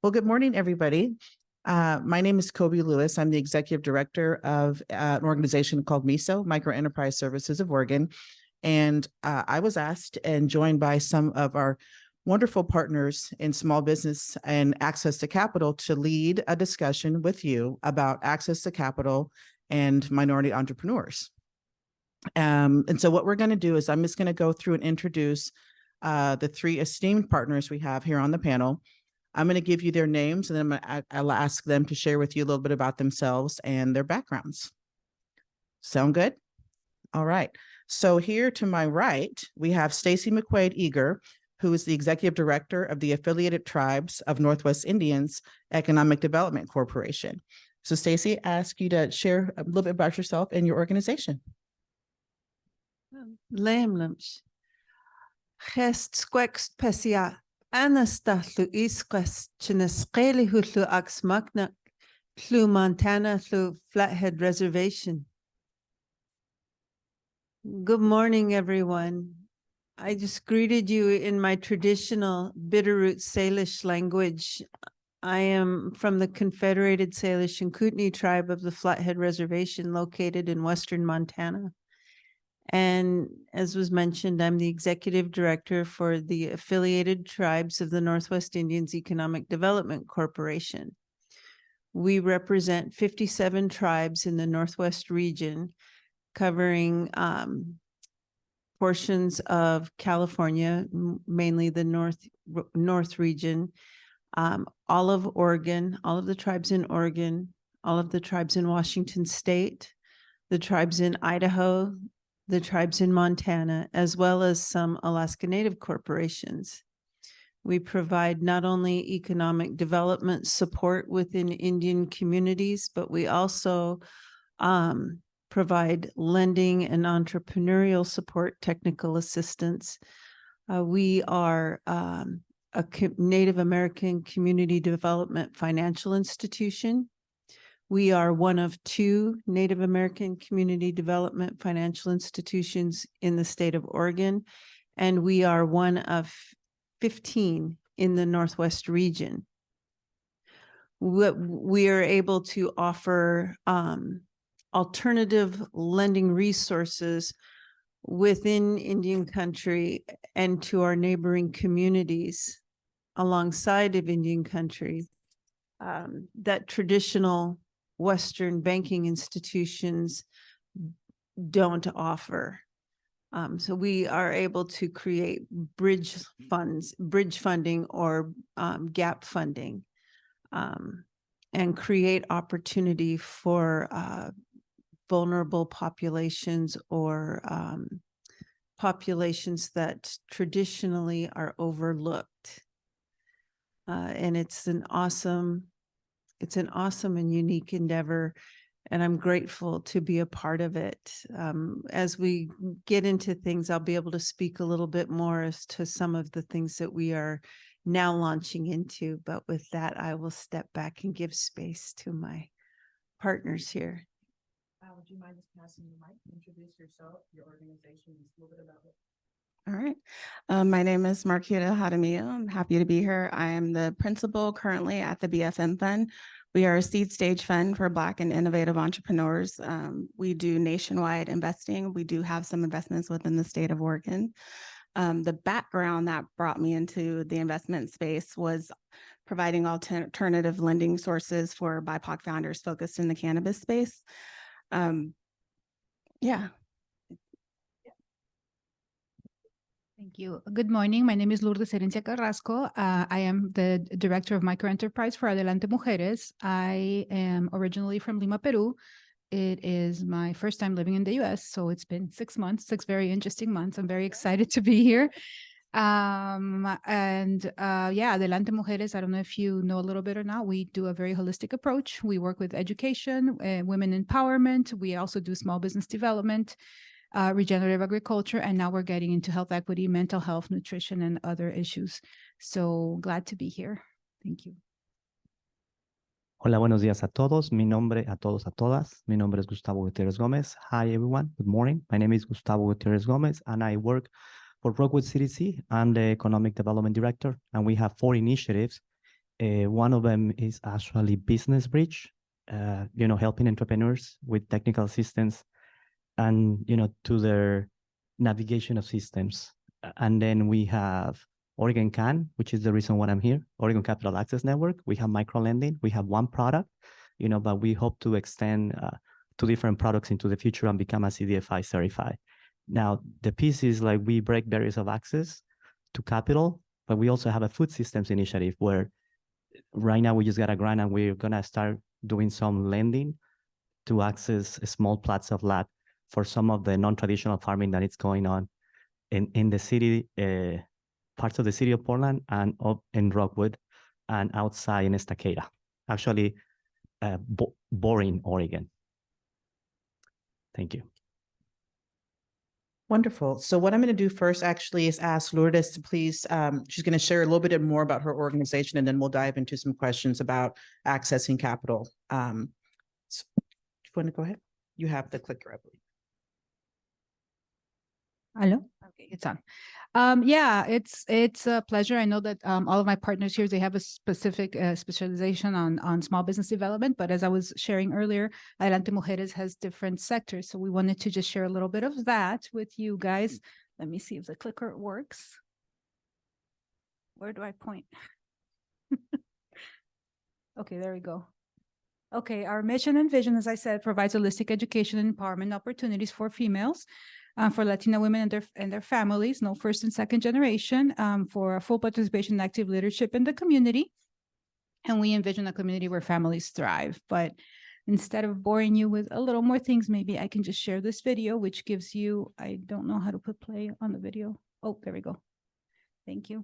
Well, good morning, everybody. My name is Cobi Lewis. I'm the executive director of an organization called MISO, Microenterprise Services of Oregon. And I was asked and joined by some of our wonderful partners in small business and access to capital to lead a discussion with you about access to capital and minority entrepreneurs. And so what we're going to do is I'm just going to go through and introduce the three esteemed partners we have here on the panel. I'm going to give you their names, and then I'll ask them to share with you a little bit about themselves and their backgrounds. Sound good? All right. So here to my right, we have Stacy McQuaid-Eager, who is the executive director of the Affiliated Tribes of Northwest Indians Economic Development Corporation. So Stacy, I ask you to share a little bit about yourself and your organization. Lemlums. Gest squext pesia. Anastahlu isquest chinesqeli hulu axmakna thlu Montana thlu Flathead Reservation. Good morning, everyone. I just greeted you in my traditional Bitterroot Salish language. I am from the Confederated Salish and Kootenai tribe of the Flathead Reservation located in western Montana. And as was mentioned, I'm the executive director for the Affiliated Tribes of the Northwest Indians Economic Development Corporation. We represent 57 tribes in the Northwest region, covering portions of California, mainly the North region, all of Oregon, all of the tribes in Oregon, all of the tribes in Washington State, the tribes in Idaho, the tribes in Montana, as well as some Alaska Native corporations. We provide not only economic development support within Indian communities, but we also provide lending and entrepreneurial support, technical assistance. We are a Native American community development financial institution. We are one of 2 Native American community development financial institutions in the state of Oregon, and we are one of 15 in the Northwest region. We are able to offer alternative lending resources within Indian country and to our neighboring communities alongside of Indian country that traditional Western banking institutions don't offer. So we are able to create bridge funding or gap funding, and create opportunity for vulnerable populations or populations that traditionally are overlooked. And it's an awesome and unique endeavor, and I'm grateful to be a part of it. As we get into things, I'll be able to speak a little bit more as to some of the things that we are now launching into. But with that, I will step back and give space to my partners here. Would you mind just passing the mic, introduce yourself, your organization, just a little bit about it? All right. My name is Marquita. I'm happy to be here. I am the principal currently at the BFM Fund. We are a seed stage fund for Black and innovative entrepreneurs. We do nationwide investing. We do have some investments within the state of Oregon. The background that brought me into the investment space was providing alternative lending sources for BIPOC founders focused in the cannabis space. Yeah. Thank you. Good morning. My name is Lourdes Herencia Carrasco. I am the director of Microenterprise for Adelante Mujeres. I am originally from Lima, Peru. It is my first time living in the US, so it's been 6 months, 6 very interesting months. I'm very excited to be here. Yeah, Adelante Mujeres, I don't know if you know a little bit or not, we do a very holistic approach. We work with education, women empowerment. We also do small business development, regenerative agriculture, and now we're getting into health equity, mental health, nutrition, and other issues. So glad to be here. Thank you. Hola, buenos días a todos. Mi nombre es Gustavo Guiterrez Gomez. Hi, everyone. Good morning. My name is Gustavo Guiterrez Gomez, and I work for Rockwood CDC. I'm the Economic Development Director, and we have 4 initiatives One of them is actually Business Bridge, helping entrepreneurs with technical assistance and, to their navigation of systems. And then we have Oregon CAN, which is the reason why I'm here, Oregon Capital Access Network. We have micro lending. We have one product, but we hope to extend to different products into the future and become a CDFI certified. Now, the piece is like we break barriers of access to capital, but we also have a food systems initiative where right now we just got a grant and we're going to start doing some lending to access small plots of land for some of the non-traditional farming that is going on in the city, parts of the city of Portland and up in Rockwood and outside in Estacada, actually Boring, Oregon. Thank you. Wonderful. So what I'm going to do first actually is ask Lourdes to please, she's going to share a little bit more about her organization, and then we'll dive into some questions about accessing capital. So if you want to go ahead, you have the clicker, I believe. Hello. Okay, it's on. Yeah, it's a pleasure. I know that all of my partners here, they have a specific specialization on small business development, but as I was sharing earlier, Adelante Mujeres has different sectors. So we wanted to just share a little bit of that with you guys. Let me see if the clicker works. Where do I point? Okay, there we go. Okay, our mission and vision, as I said, provides holistic education and empowerment opportunities for females, for Latina women and their families, first and second generation, for full participation and active leadership in the community. And we envision a community where families thrive. But instead of boring you with a little more things, maybe I can just share this video, which gives you, I don't know how to put play on the video. Oh, there we go. Thank you.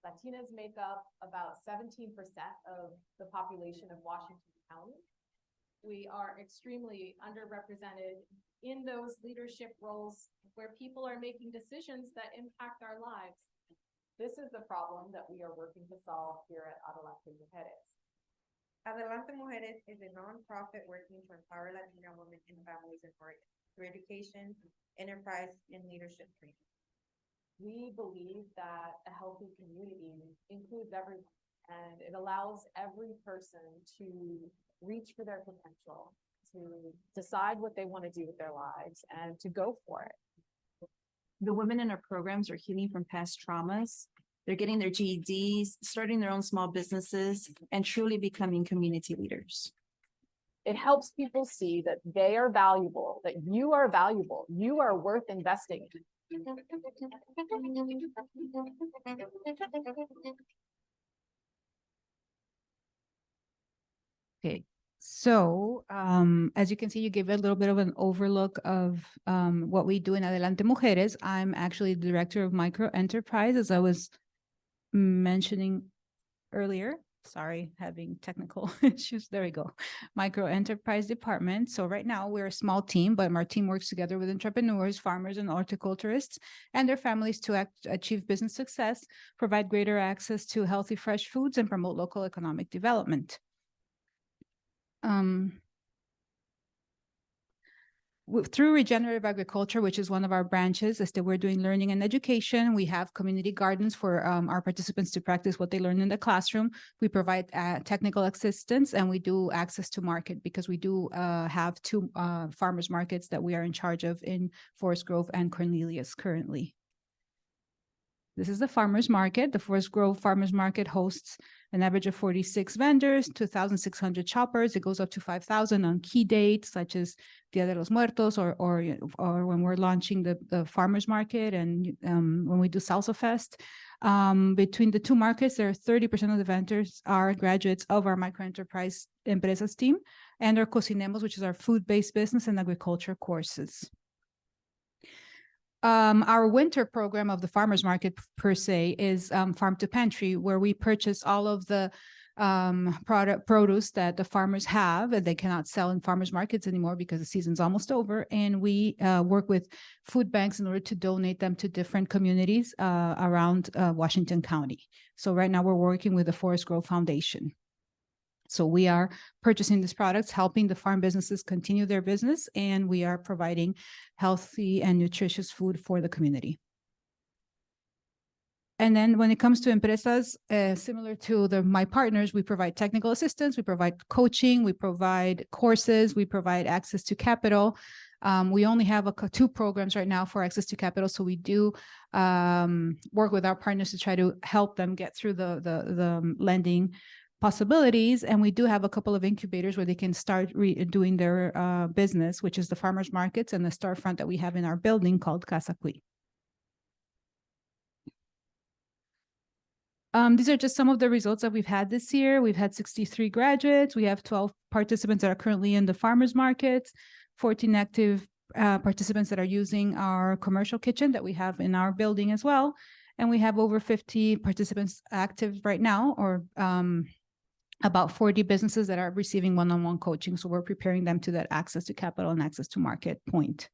Latinas make up about 17% of the population of Washington County. We are extremely underrepresented in those leadership roles where people are making decisions that impact our lives. This is the problem that we are working to solve here at Adelante Mujeres. Adelante Mujeres is a nonprofit working to empower Latina women and families in Oregon through education, enterprise, and leadership training. We believe that a healthy community includes everyone, and it allows every person to reach for their potential, to decide what they want to do with their lives, and to go for it. The women in our programs are healing from past traumas. They're getting their GEDs, starting their own small businesses, and truly becoming community leaders. It helps people see that they are valuable, that you are valuable, you are worth investing in. Okay, so as you can see, you gave a little bit of an overlook of what we do in Adelante Mujeres. I'm actually the director of Microenterprise, as I was mentioning earlier. Sorry, having technical issues. There we go. Microenterprise department. So right now we're a small team, but our team works together with entrepreneurs, farmers, and horticulturists and their families to achieve business success, provide greater access to healthy, fresh foods, and promote local economic development. Through regenerative agriculture, which is one of our branches, is that we're doing learning and education. We have community gardens for our participants to practice what they learn in the classroom. We provide technical assistance, and we do access to market because we do have two farmers markets that we are in charge of in Forest Grove and Cornelius currently. This is the farmers market. The Forest Grove Farmers Market hosts an average of 46 vendors, 2,600 shoppers. It goes up to 5,000 on key dates such as Dia de los Muertos or when we're launching the farmers market and when we do Salsa Fest. Between the two markets, there are 30% of the vendors are graduates of our Microenterprise Empresas team and our Cocinemos, which is our food-based business and agriculture courses. Our winter program of the farmers market per se is farm to pantry, where we purchase all of the produce that the farmers have and they cannot sell in farmers markets anymore because the season's almost over. And we work with food banks in order to donate them to different communities around Washington County. So right now we're working with the Forest Grove Foundation. So we are purchasing these products, helping the farm businesses continue their business, and we are providing healthy and nutritious food for the community. And then when it comes to empresas, similar to my partners, we provide technical assistance, we provide coaching, we provide courses, we provide access to capital. We only have 2 programs right now for access to capital. So we do work with our partners to try to help them get through the lending possibilities. And we do have a couple of incubators where they can start doing their business, which is the farmers markets and the storefront that we have in our building called Casa Cui. These are just some of the results that we've had this year. We've had 63 graduates. We have 12 participants that are currently in the farmers markets, 14 active participants that are using our commercial kitchen that we have in our building as well. And we have over 50 participants active right now, or about 40 businesses that are receiving one-on-one coaching. So we're preparing them to that access to capital and access to market point.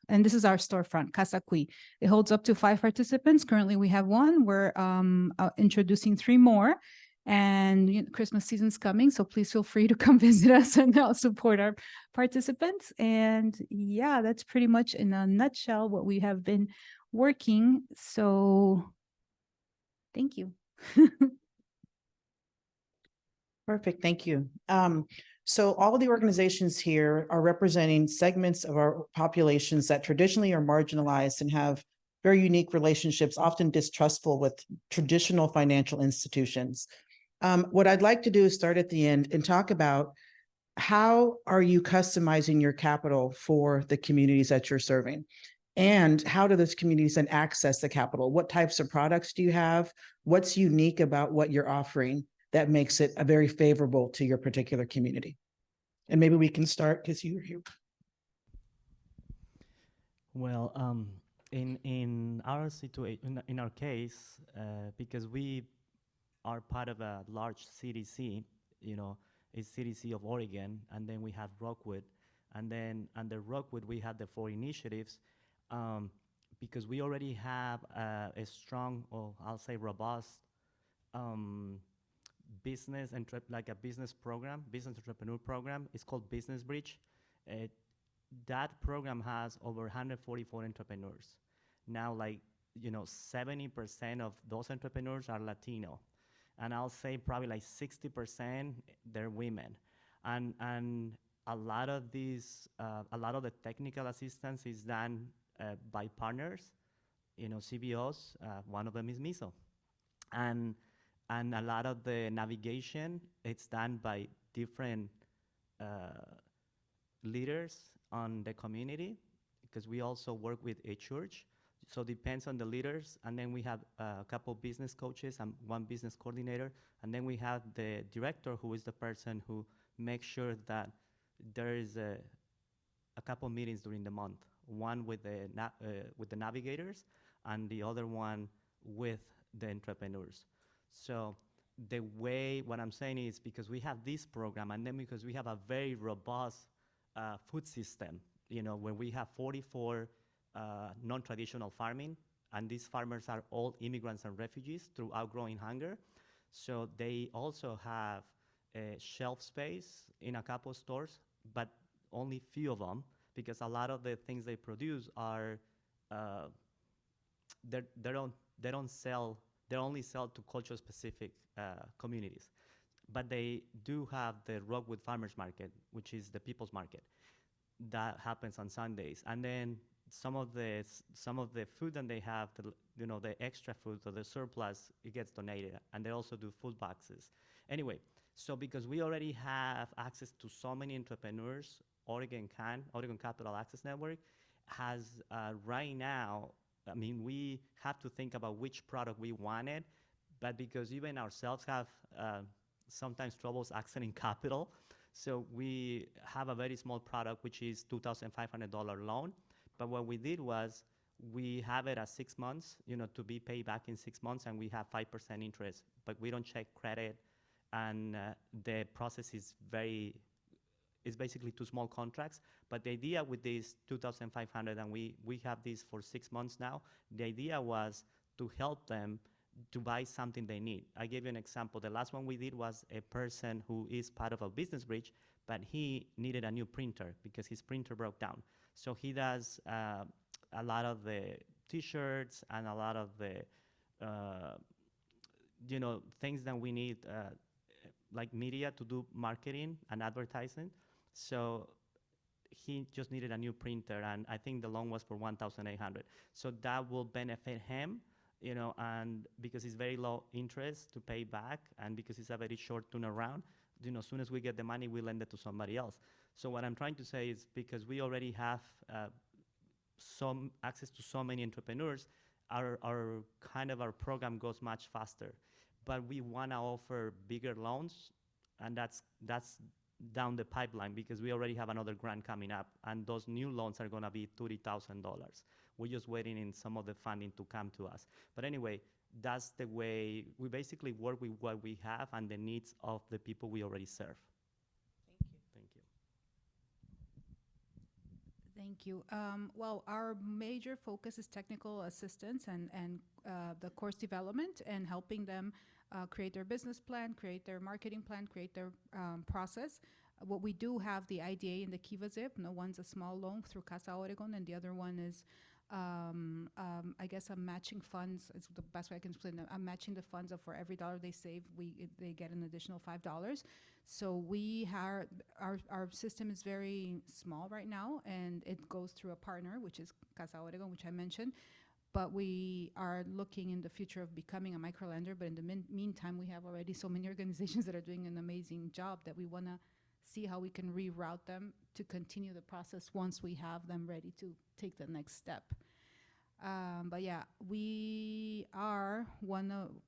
And this is our storefront, Casa Cui. It holds up to 5 participants. Currently, we have 1. We're introducing 3 more. And Christmas season's coming, so please feel free to come visit us and help support our participants. And yeah, that's pretty much in a nutshell what we have been working. So thank you. Perfect, thank you. So all of the organizations here are representing segments of our populations that traditionally are marginalized and have very unique relationships, often distrustful with traditional financial institutions. What I'd like to do is start at the end and talk about how are you customizing your capital for the communities that you're serving? And how do those communities then access the capital? What types of products do you have? What's unique about what you're offering that makes it a very favorable to your particular community? And maybe we can start because you're here. Well, in our situation, in our case, because we are part of a large CDC, it's CDC of Oregon, and then we have Rockwood, and then under Rockwood we have the 4 initiatives, because we already have a strong, or I'll say robust, business program, business entrepreneur program. It's called Business Bridge. That program has over 144 entrepreneurs. Now, 70% of those entrepreneurs are Latino. And I'll say probably 60% they're women. And a lot of these, a lot of the technical assistance is done by partners, CBOs. One of them is MISO. And a lot of the navigation, it's done by different leaders on the community, because we also work with a church. So it depends on the leaders. And then we have a couple business coaches and 1 business coordinator. And then we have the director, who is the person who makes sure that there is a couple meetings during the month, one with the navigators and the other one with the entrepreneurs. So the way, what I'm saying is, because we have this program, and then because we have a very robust food system, where we have 44 non-traditional farming, and these farmers are all immigrants and refugees through outgrowing hunger. So they also have a shelf space in a couple stores, but only few of them, because a lot of the things they produce are, they don't sell. They only sell to culture-specific communities. But they do have the Rockwood Farmers Market, which is the people's market. That happens on Sundays. And then some of the food that they have, the extra food or the surplus, it gets donated. And they also do food boxes. Anyway, so because we already have access to so many entrepreneurs, Oregon Capital Access Network has right now, we have to think about which product we wanted, but because even ourselves have sometimes troubles accessing capital, so we have a very small product, which is $2,500 loan. But what we did was we have it at 6 months, to be paid back in 6 months, and we have 5% interest, but we don't check credit, and the process is it's basically 2 small contracts. But the idea with this 2,500, and we have this for 6 months now, the idea was to help them to buy something they need. I gave you an example. The last one we did was a person who is part of a business bridge, but he needed a new printer because his printer broke down. So he does a lot of the T-shirts and a lot of the, things that we need, like media to do marketing and advertising. So he just needed a new printer, and I think the loan was for 1,800. So that will benefit him, and because it's very low interest to pay back, and because it's a very short turnaround, as soon as we get the money, we lend it to somebody else. So what I'm trying to say is, because we already have some access to so many entrepreneurs, our program goes much faster. But we want to offer bigger loans, and that's down the pipeline, because we already have another grant coming up, and those new loans are going to be $30,000. We're just waiting in some of the funding to come to us. But anyway, that's the way we basically work with what we have and the needs of the people we already serve. Thank you. Thank you. Well, our major focus is technical assistance and the course development, and helping them create their business plan, create their marketing plan, create their process. What we do have the IDA and the Kiva Zip. One's a small loan through Casa Oregon, and the other one is, I guess, a matching funds. It's the best way I can explain it. I'm matching the funds of for every dollar they save, they get an additional $5. So we have our system is very small right now, and it goes through a partner, which is Casa Oregon, which I mentioned. But we are looking in the future of becoming a microlender. But in the meantime, we have already so many organizations that are doing an amazing job that we want to see how we can reroute them to continue the process once we have them ready to take the next step. But yeah, we are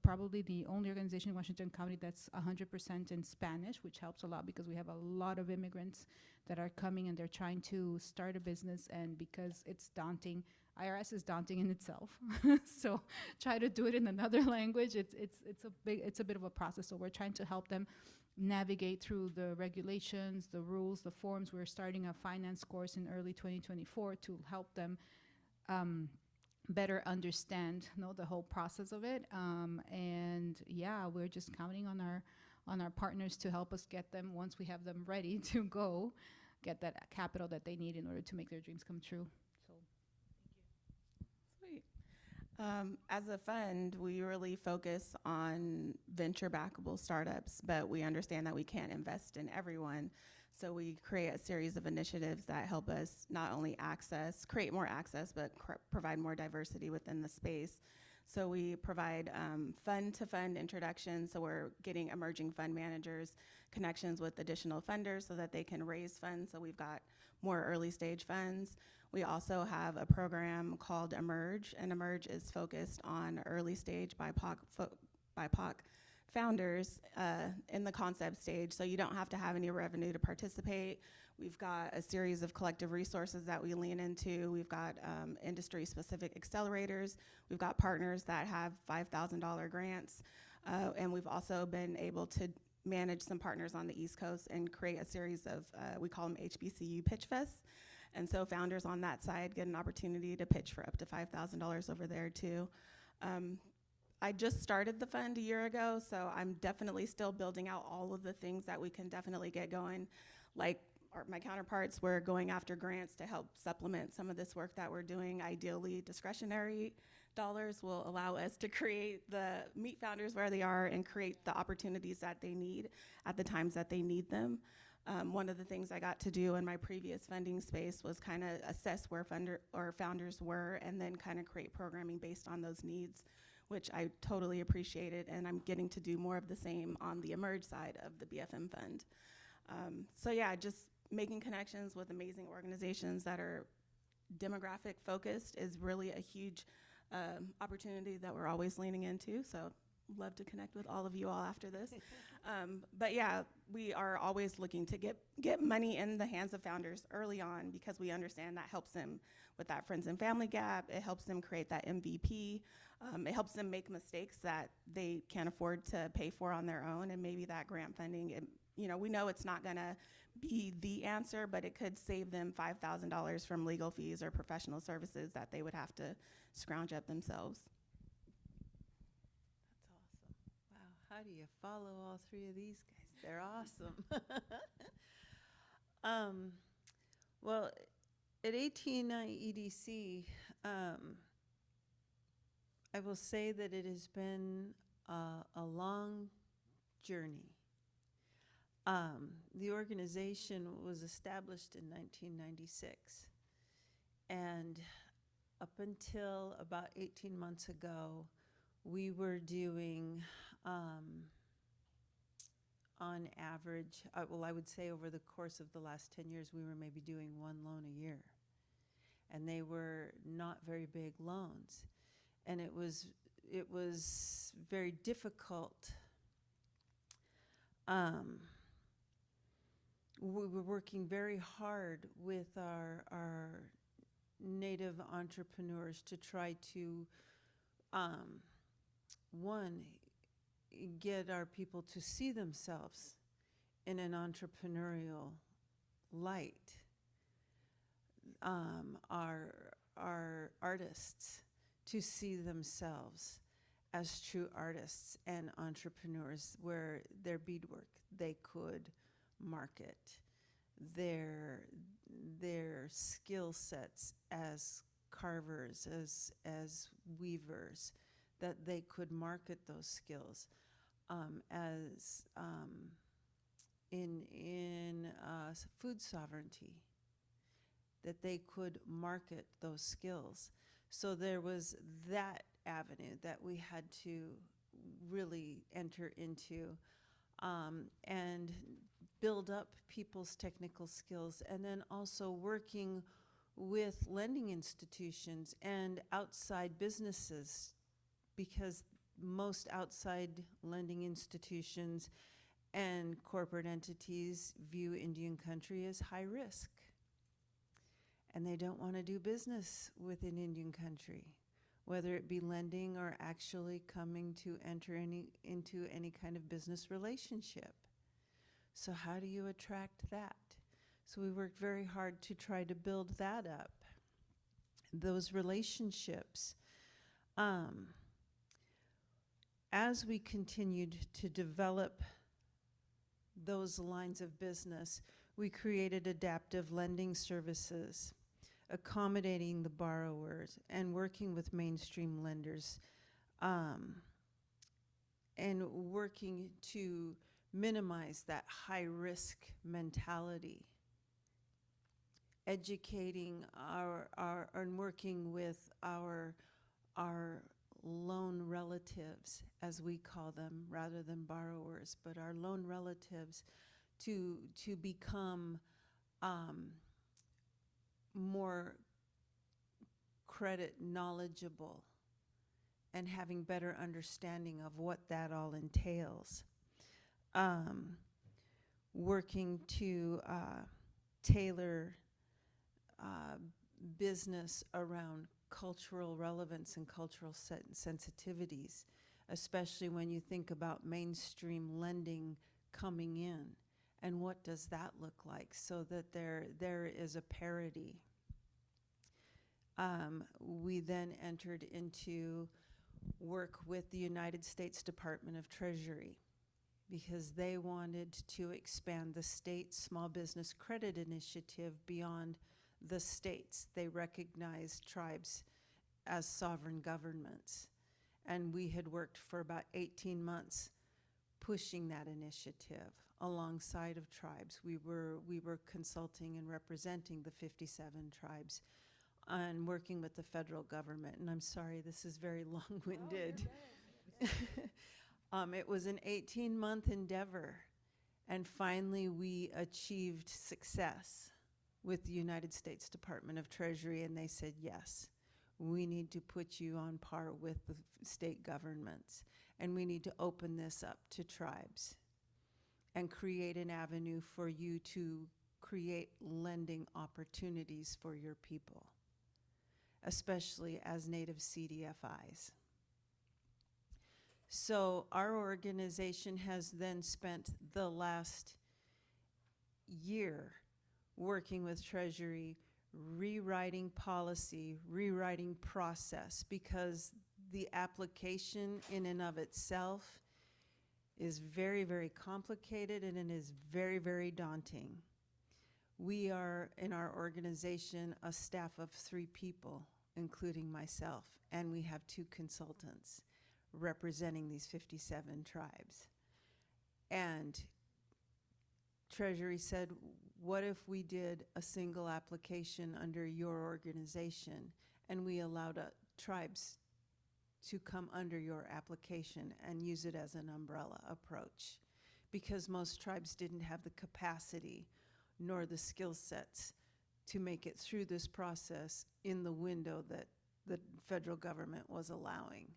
probably the only organization in Washington County that's 100% in Spanish, which helps a lot because we have a lot of immigrants that are coming and they're trying to start a business, and because it's daunting, IRS is daunting in itself. So try to do it in another language. It's a bit of a process. So we're trying to help them navigate through the regulations, the rules, the forms. We're starting a finance course in early 2024 to help them better understand, the whole process of it. And yeah, we're just counting on our partners to help us get them, once we have them ready to go, get that capital that they need in order to make their dreams come true. So Sweet. As a fund, we really focus on venture backable startups, but we understand that we can't invest in everyone. So we create a series of initiatives that help us not only create more access, but provide more diversity within the space. So we provide fund-to-fund introductions. So we're getting emerging fund managers connections with additional funders so that they can raise funds. So we've got more early stage funds. We also have a program called Emerge, and Emerge is focused on early stage BIPOC founders in the concept stage. So you don't have to have any revenue to participate. We've got a series of collective resources that we lean into. We've got industry-specific accelerators. We've got partners that have $5,000 grants. And we've also been able to manage some partners on the East Coast and create a series of, we call them HBCU Pitch Fests. And so founders on that side get an opportunity to pitch for up to $5,000 over there too. I just started the fund a year ago, so I'm definitely still building out all of the things that we can definitely get going. Like my counterparts, we're going after grants to help supplement some of this work that we're doing. Ideally, discretionary dollars will allow us to meet founders where they are and create the opportunities that they need at the times that they need them. One of the things I got to do in my previous funding space was kind of assess where founders were and then kind of create programming based on those needs, which I totally appreciated, and I'm getting to do more of the same on the Emerge side of the BFM fund. So yeah, just making connections with amazing organizations that are demographic focused is really a huge opportunity that we're always leaning into. So love to connect with all of you all after this. But yeah, we are always looking to get money in the hands of founders early on because we understand that helps them with that friends and family gap. It helps them create that MVP. It helps them make mistakes that they can't afford to pay for on their own, and maybe that grant funding, we know it's not gonna be the answer, but it could save them $5,000 from legal fees or professional services that they would have to scrounge up themselves. That's awesome. Wow, how do you follow all three of these guys? They're awesome. Well, at 18 EDC, I will say that it has been a long journey. The organization was established in 1996, and up until about 18 months ago, we were doing, on average, I would say over the course of the last 10 years, we were maybe doing one loan a year. And they were not very big loans. And it was very difficult. We were working very hard with our Native entrepreneurs to try to, one, get our people to see themselves in an entrepreneurial light. Our artists to see themselves as true artists and entrepreneurs, where their beadwork, they could market their skill sets as carvers, as weavers, that they could market those skills as in food sovereignty, that they could market those skills. So there was that avenue that we had to really enter into and build up people's technical skills, and then also working with lending institutions and outside businesses, because most outside lending institutions and corporate entities view Indian country as high risk. And they don't want to do business with an Indian country, whether it be lending or actually coming to enter into any kind of business relationship. So how do you attract that? So we worked very hard to try to build that up, those relationships. As we continued to develop those lines of business, we created adaptive lending services, accommodating the borrowers and working with mainstream lenders, and working to minimize that high risk mentality, educating and working with our loan relatives, as we call them, rather than borrowers, but our loan relatives, to become more credit knowledgeable and having better understanding of what that all entails. Working to tailor business around cultural relevance and cultural sensitivities, especially when you think about mainstream lending coming in. And what does that look like, so that there is a parity? We then entered into work with the United States Department of Treasury, because they wanted to expand the state small business credit initiative beyond the states. They recognized tribes as sovereign governments. And we had worked for about 18 months pushing that initiative alongside of tribes. We were consulting and representing the 57 tribes and working with the federal government. And I'm sorry, this is very long-winded. It was an 18-month endeavor, and finally we achieved success with the United States Department of Treasury, and they said, yes, we need to put you on par with the state governments. And we need to open this up to tribes and create an avenue for you to create lending opportunities for your people, especially as Native CDFIs. So our organization has then spent the last year working with Treasury, rewriting policy, rewriting process, because the application in and of itself is very, very complicated and it is very, very daunting. We are in our organization a staff of 3 people, including myself, and we have 2 consultants representing these 57 tribes. And Treasury said, what if we did a single application under your organization and we allowed tribes to come under your application and use it as an umbrella approach? Because most tribes didn't have the capacity nor the skill sets to make it through this process in the window that the federal government was allowing.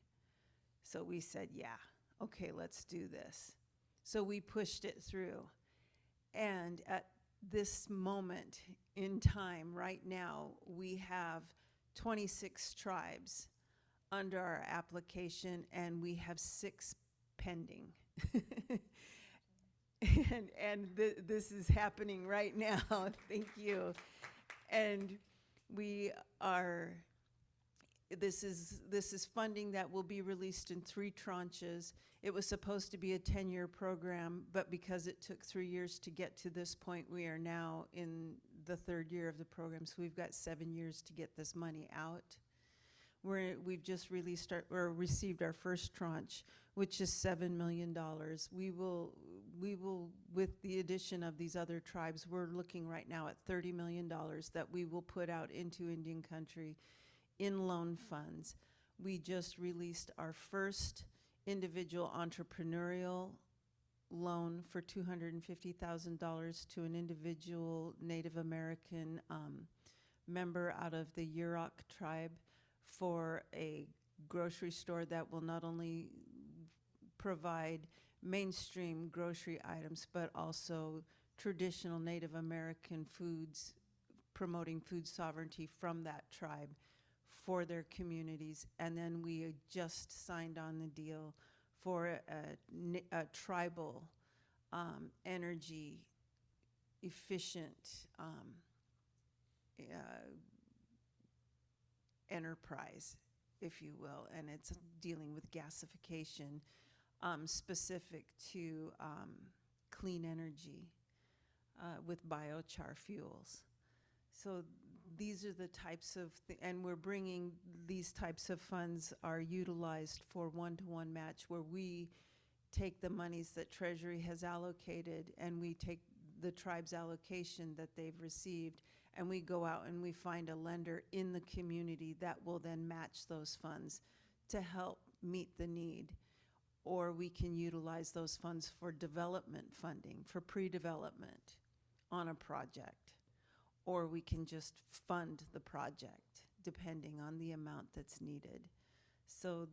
So we said, yeah, okay, let's do this. So we pushed it through. And at this moment in time, right now, we have 26 tribes under our application, and we have 6 pending. This is happening right now. Thank you. And we are, this is funding that will be released in 3 tranches. It was supposed to be a 10-year program, but because it took 3 years to get to this point, we are now in the 3rd year of the program. So we've got 7 years to get this money out. We've just released received our first tranche, which is $7 million. We will, with the addition of these other tribes, we're looking right now at $30 million that we will put out into Indian country in loan funds. We just released our first individual entrepreneurial loan for $250,000 to an individual Native American member out of the Yurok tribe for a grocery store that will not only provide mainstream grocery items, but also traditional Native American foods, promoting food sovereignty from that tribe for their communities. And then we just signed on the deal for a tribal energy efficient enterprise, if you will, and it's dealing with gasification specific to clean energy with biochar fuels. So these are the types of, and we're bringing these types of funds are utilized for one-to-one match, where we take the monies that Treasury has allocated and we take the tribe's allocation that they've received, and we go out and we find a lender in the community that will then match those funds to help meet the need. Or we can utilize those funds for development funding, for pre-development on a project. Or we can just fund the project depending on the amount that's needed. So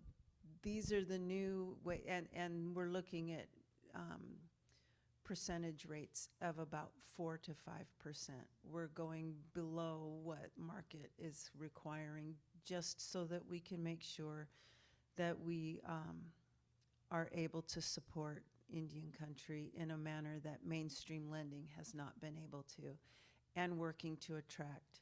these are the new way, and we're looking at percentage rates of about 4 to 5%. We're going below what market is requiring, just so that we can make sure that we are able to support Indian country in a manner that mainstream lending has not been able to, and working to attract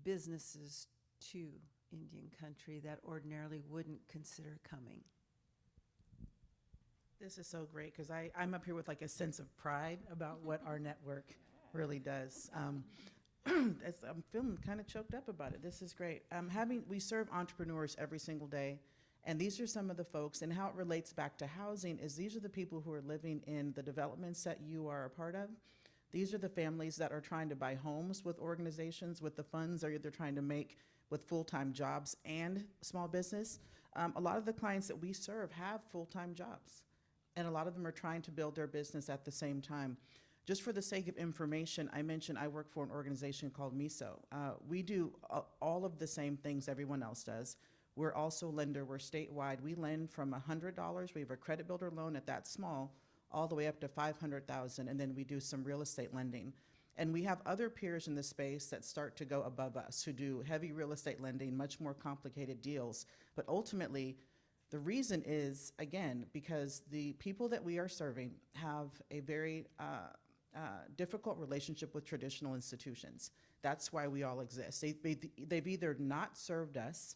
businesses to Indian country that ordinarily wouldn't consider coming. This is so great, because I'm up here with like a sense of pride about what our network really does. I'm feeling kind of choked up about it. This is great. We serve entrepreneurs every single day, and these are some of the folks, and how it relates back to housing is these are the people who are living in the developments that you are a part of. These are the families that are trying to buy homes with organizations, with the funds they're either trying to make with full-time jobs and small business. A lot of the clients that we serve have full-time jobs, and a lot of them are trying to build their business at the same time. Just for the sake of information, I mentioned I work for an organization called MISO. We do all of the same things everyone else does. We're also a lender, we're statewide. We lend from $100, we have a credit builder loan at that small, all the way up to 500,000, and then we do some real estate lending. And we have other peers in the space that start to go above us, who do heavy real estate lending, much more complicated deals. But ultimately, the reason is, again, because the people that we are serving have a very difficult relationship with traditional institutions. That's why we all exist. They've either not served us,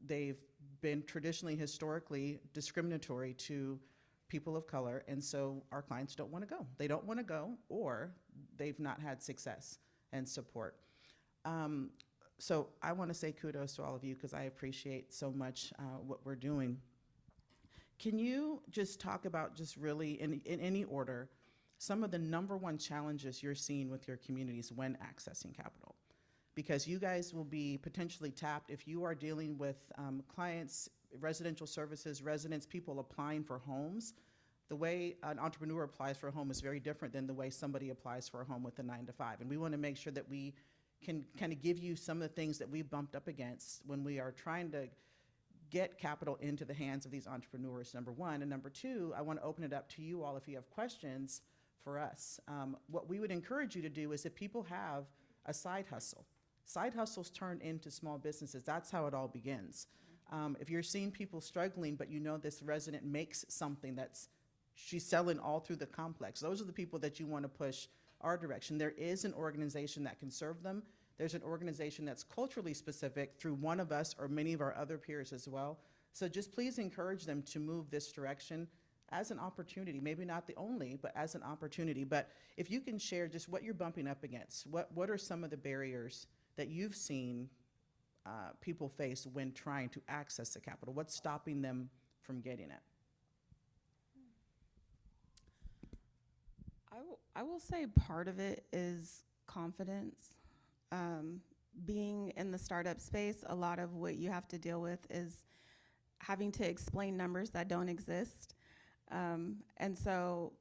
they've been traditionally, historically discriminatory to people of color, and so our clients don't want to go. They don't want to go, or they've not had success and support. So I want to say kudos to all of you, because I appreciate so much what we're doing. Can you just talk about, just really in any order, some of the #1 challenges you're seeing with your communities when accessing capital? Because you guys will be potentially tapped if you are dealing with clients, residential services, residents, people applying for homes. The way an entrepreneur applies for a home is very different than the way somebody applies for a home with a 9-to-5. And we want to make sure that we can kind of give you some of the things that we bumped up against when we are trying to get capital into the hands of these entrepreneurs, #1. And #2, I want to open it up to you all if you have questions for us. What we would encourage you to do is, if people have a side hustle, side hustles turn into small businesses. That's how it all begins. If you're seeing people struggling, but you know this resident makes something she's selling all through the complex, those are the people that you want to push our direction. There is an organization that can serve them. There's an organization that's culturally specific through one of us or many of our other peers as well. So just please encourage them to move this direction as an opportunity, maybe not the only, but as an opportunity. But if you can share just what you're bumping up against, what are some of the barriers that you've seen people face when trying to access the capital? What's stopping them from getting it? I will say part of it is confidence. Being in the startup space, a lot of what you have to deal with is having to explain numbers that don't exist. And so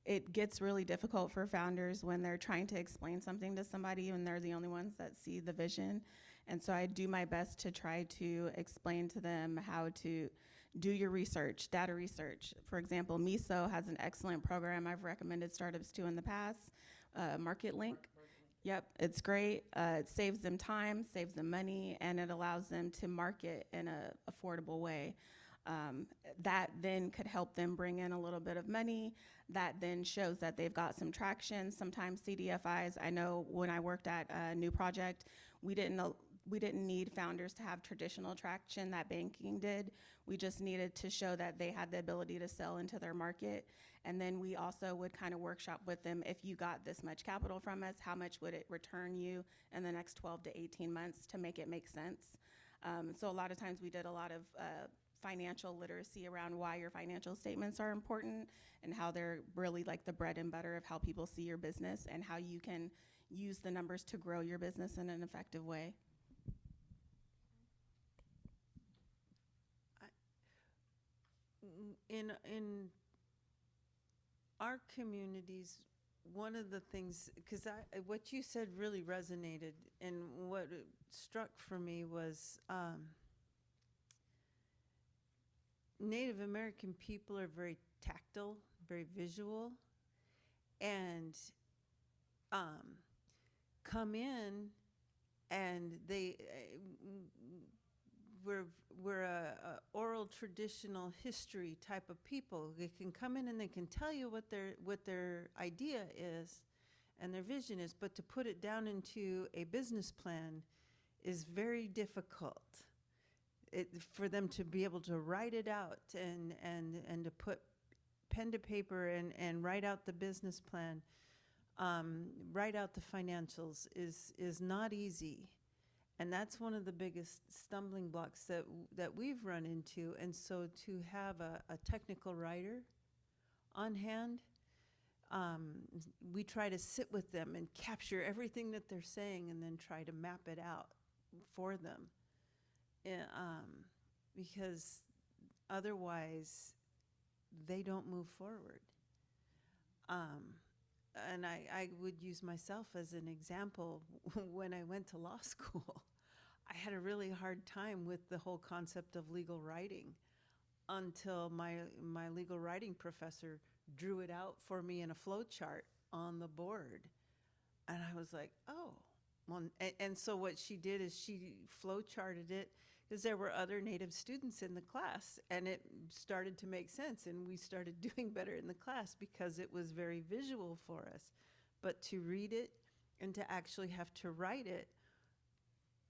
it gets really difficult for founders when they're trying to explain something to somebody and they're the only ones that see the vision. And so I do my best to try to explain to them how to do your research, data research. For example, MISO has an excellent program I've recommended startups to in the past, Market Link. Yep, it's great. It saves them time, saves them money, and it allows them to market in an affordable way. That then could help them bring in a little bit of money. That then shows that they've got some traction. Sometimes CDFIs, I know when I worked at a new project, we didn't need founders to have traditional traction that banking did. We just needed to show that they had the ability to sell into their market. And then we also would kind of workshop with them, if you got this much capital from us, how much would it return you in the next 12 to 18 months to make it make sense? So a lot of times we did a lot of financial literacy around why your financial statements are important and how they're really like the bread and butter of how people see your business and how you can use the numbers to grow your business in an effective way. In our communities, one of the things, because what you said really resonated, and what struck for me was Native American people are very tactile, very visual, and come in and we're a oral traditional history type of people. They can come in and they can tell you what their idea is and their vision is, but to put it down into a business plan is very difficult. For them to be able to write it out and to put pen to paper and write out the business plan, write out the financials is not easy. And that's one of the biggest stumbling blocks that we've run into. And so to have a technical writer on hand, we try to sit with them and capture everything that they're saying and then try to map it out for them. Because otherwise they don't move forward. And I would use myself as an example. When I went to law school, I had a really hard time with the whole concept of legal writing until my legal writing professor drew it out for me in a flow chart on the board. And I was like, oh, well, and so what she did is she flow charted it because there were other Native students in the class, and it started to make sense, and we started doing better in the class because it was very visual for us. But to read it and to actually have to write it,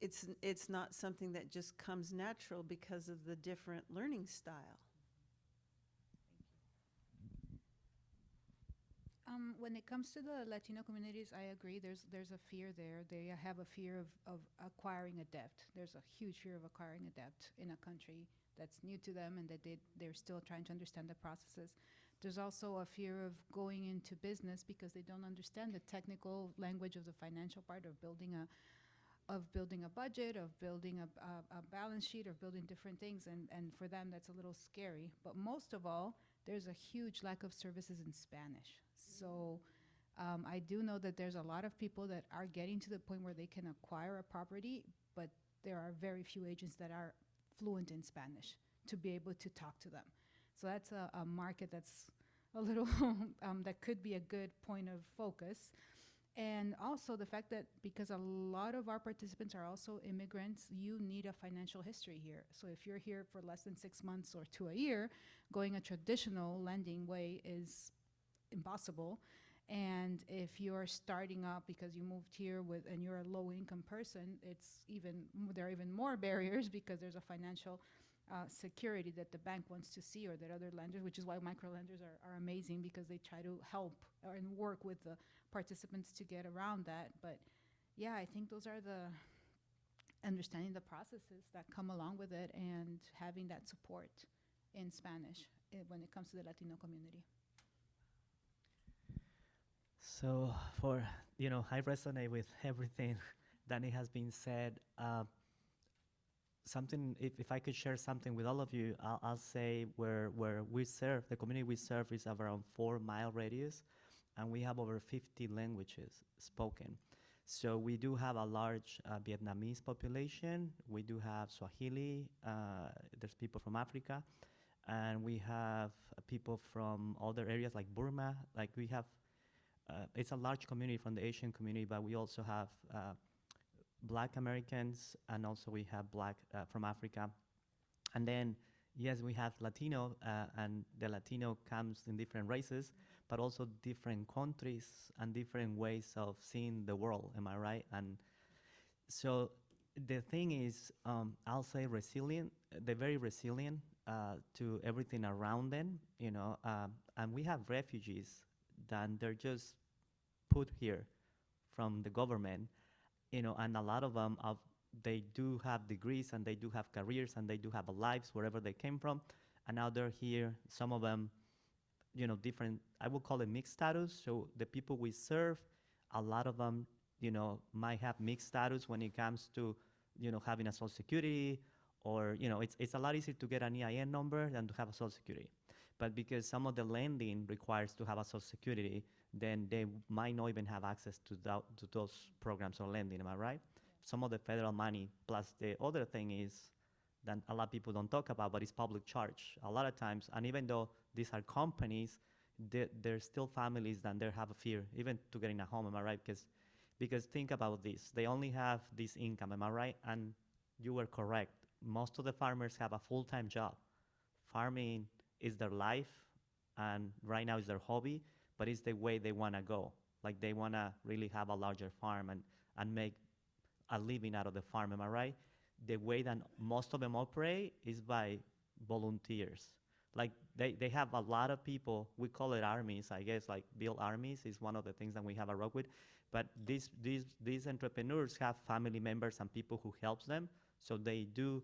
it's not something that just comes natural because of the different learning style. When it comes to the Latino communities, I agree. There's a fear there. They have a fear of acquiring a debt. There's a huge fear of acquiring a debt in a country that's new to them and that they're still trying to understand the processes. There's also a fear of going into business because they don't understand the technical language of the financial part of building a budget, of building a balance sheet, of building different things. And for them, that's a little scary. But most of all, there's a huge lack of services in Spanish. So I do know that there's a lot of people that are getting to the point where they can acquire a property, but there are very few agents that are fluent in Spanish to be able to talk to them. So that's a market that's a little, that could be a good point of focus. And also the fact that because a lot of our participants are also immigrants, you need a financial history here. So if you're here for less than 6 months or to a year, going a traditional lending way is impossible. And if you're starting up because you moved here and you're a low income person, there are even more barriers because there's a financial security that the bank wants to see or that other lenders, which is why micro lenders are amazing because they try to help and work with the participants to get around that. But yeah, I think those are the understanding the processes that come along with it and having that support in Spanish when it comes to the Latino community. So I resonate with everything that it has been said. Something, if I could share something with all of you, I'll say where we serve, the community we serve is around 4-mile radius, and we have over 50 languages spoken. So we do have a large Vietnamese population. We do have Swahili. There's people from Africa, and we have people from other areas like Burma. Like we have, it's a large community from the Asian community, but we also have Black Americans, and also we have Black from Africa. And then, yes, we have Latino, and the Latino comes in different races, but also different countries and different ways of seeing the world, am I right? And so the thing is, I'll say resilient, they're very resilient to everything around them, and we have refugees that they're just put here from the government, and a lot of them, they do have degrees and they do have careers and they do have lives wherever they came from, and now they're here. Some of them, different, I would call it mixed status. So the people we serve, a lot of them, might have mixed status when it comes to, having a social security, or, it's a lot easier to get an EIN number than to have a social security. But because some of the lending requires to have a social security, then they might not even have access to those programs or lending, am I right? Some of the federal money, plus the other thing is that a lot of people don't talk about, but it's public charge. A lot of times, and even though these are companies, there's still families that they have a fear, even to getting a home, am I right? Because think about this, they only have this income, am I right? And you were correct. Most of the farmers have a full-time job. Farming is their life, and right now is their hobby, but it's the way they want to go. Like they want to really have a larger farm and make a living out of the farm, am I right? The way that most of them operate is by volunteers. Like they have a lot of people, we call it armies, I guess, like build armies is one of the things that we have at Rockwood. But these entrepreneurs have family members and people who helps them, so they do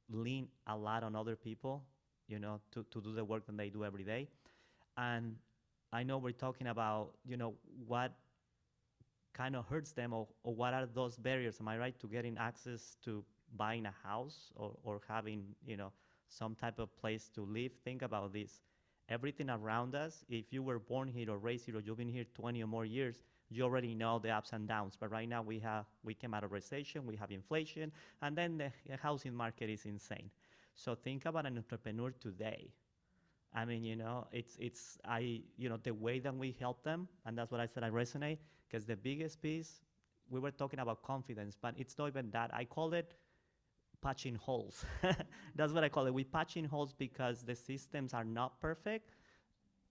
lean a lot on other people, to do the work that they do every day. And I know we're talking about, what kind of hurts them, or what are those barriers, am I right, to getting access to buying a house or having, some type of place to live. Think about this. everything around us, if you were born here or raised here or you've been here 20 or more years, you already know the ups and downs. But right now we came out of recession, we have inflation, and then the housing market is insane. So think about an entrepreneur today. I mean, the way that we help them, and that's what I said, I resonate, because the biggest piece, we were talking about confidence, but it's not even that. I call it patching holes. That's what I call it. We patching holes because the systems are not perfect,